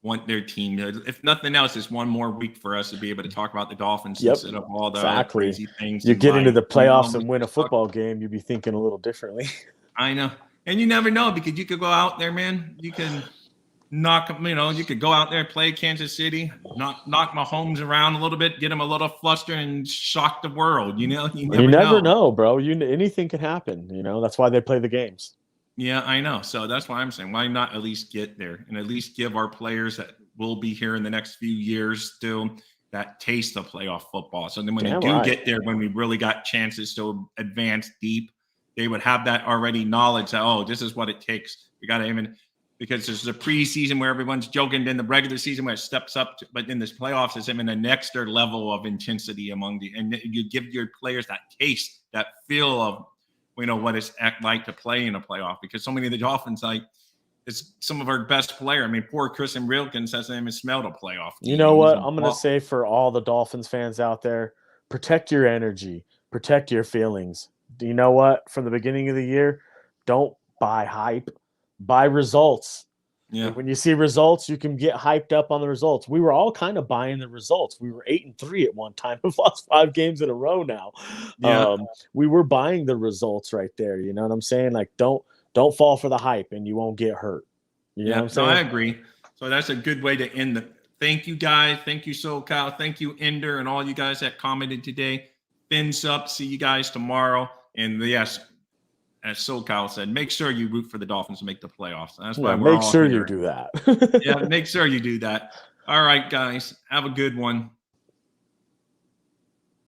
want their team. If nothing else, it's one more week for us to be able to talk about the Dolphins instead of all the crazy things. You get into the playoffs and win a football game, you'd be thinking a little differently. I know. And you never know, because you could go out there, man. You can you could go out there, play Kansas City, knock Mahomes around a little bit, get him a little flustered, and shock the world. You never know, bro. Anything can happen. That's why they play the games. Yeah, I know. So that's why I'm saying, why not at least get there and at least give our players that will be here in the next few years still that taste of playoff football. So then when they do get there, when we really got chances to advance deep, they would have that already knowledge that, this is what it takes. We got to even, because there's a preseason where everyone's joking, then the regular season where it steps up, but in this playoffs, it's even an extra level of intensity and you give your players that taste, that feel of, what it's like to play in a playoff, because so many of the Dolphins, it's some of our best player. I mean, poor Christian Wilkins hasn't even smelled a playoff game. You know what? I'm going to say for all the Dolphins fans out there, protect your energy, protect your feelings. You know what? From the beginning of the year, don't buy hype, buy results. Yeah. When you see results, you can get hyped up on the results. We were all kind of buying the results. We were 8-3 at one time. We've lost 5 games in a row now. Yeah. We were buying the results right there. You know what I'm saying? Like, don't fall for the hype and you won't get hurt. You know what I'm saying? I agree. So that's a good way to end it. Thank you, guys. Thank you, SoCal. Thank you, Ender, and all you guys that commented today. Fins up. See you guys tomorrow. And yes, as SoCal said, make sure you root for the Dolphins to make the playoffs. That's why we're make sure you do that. Yeah, make sure you do that. All right, guys. Have a good one.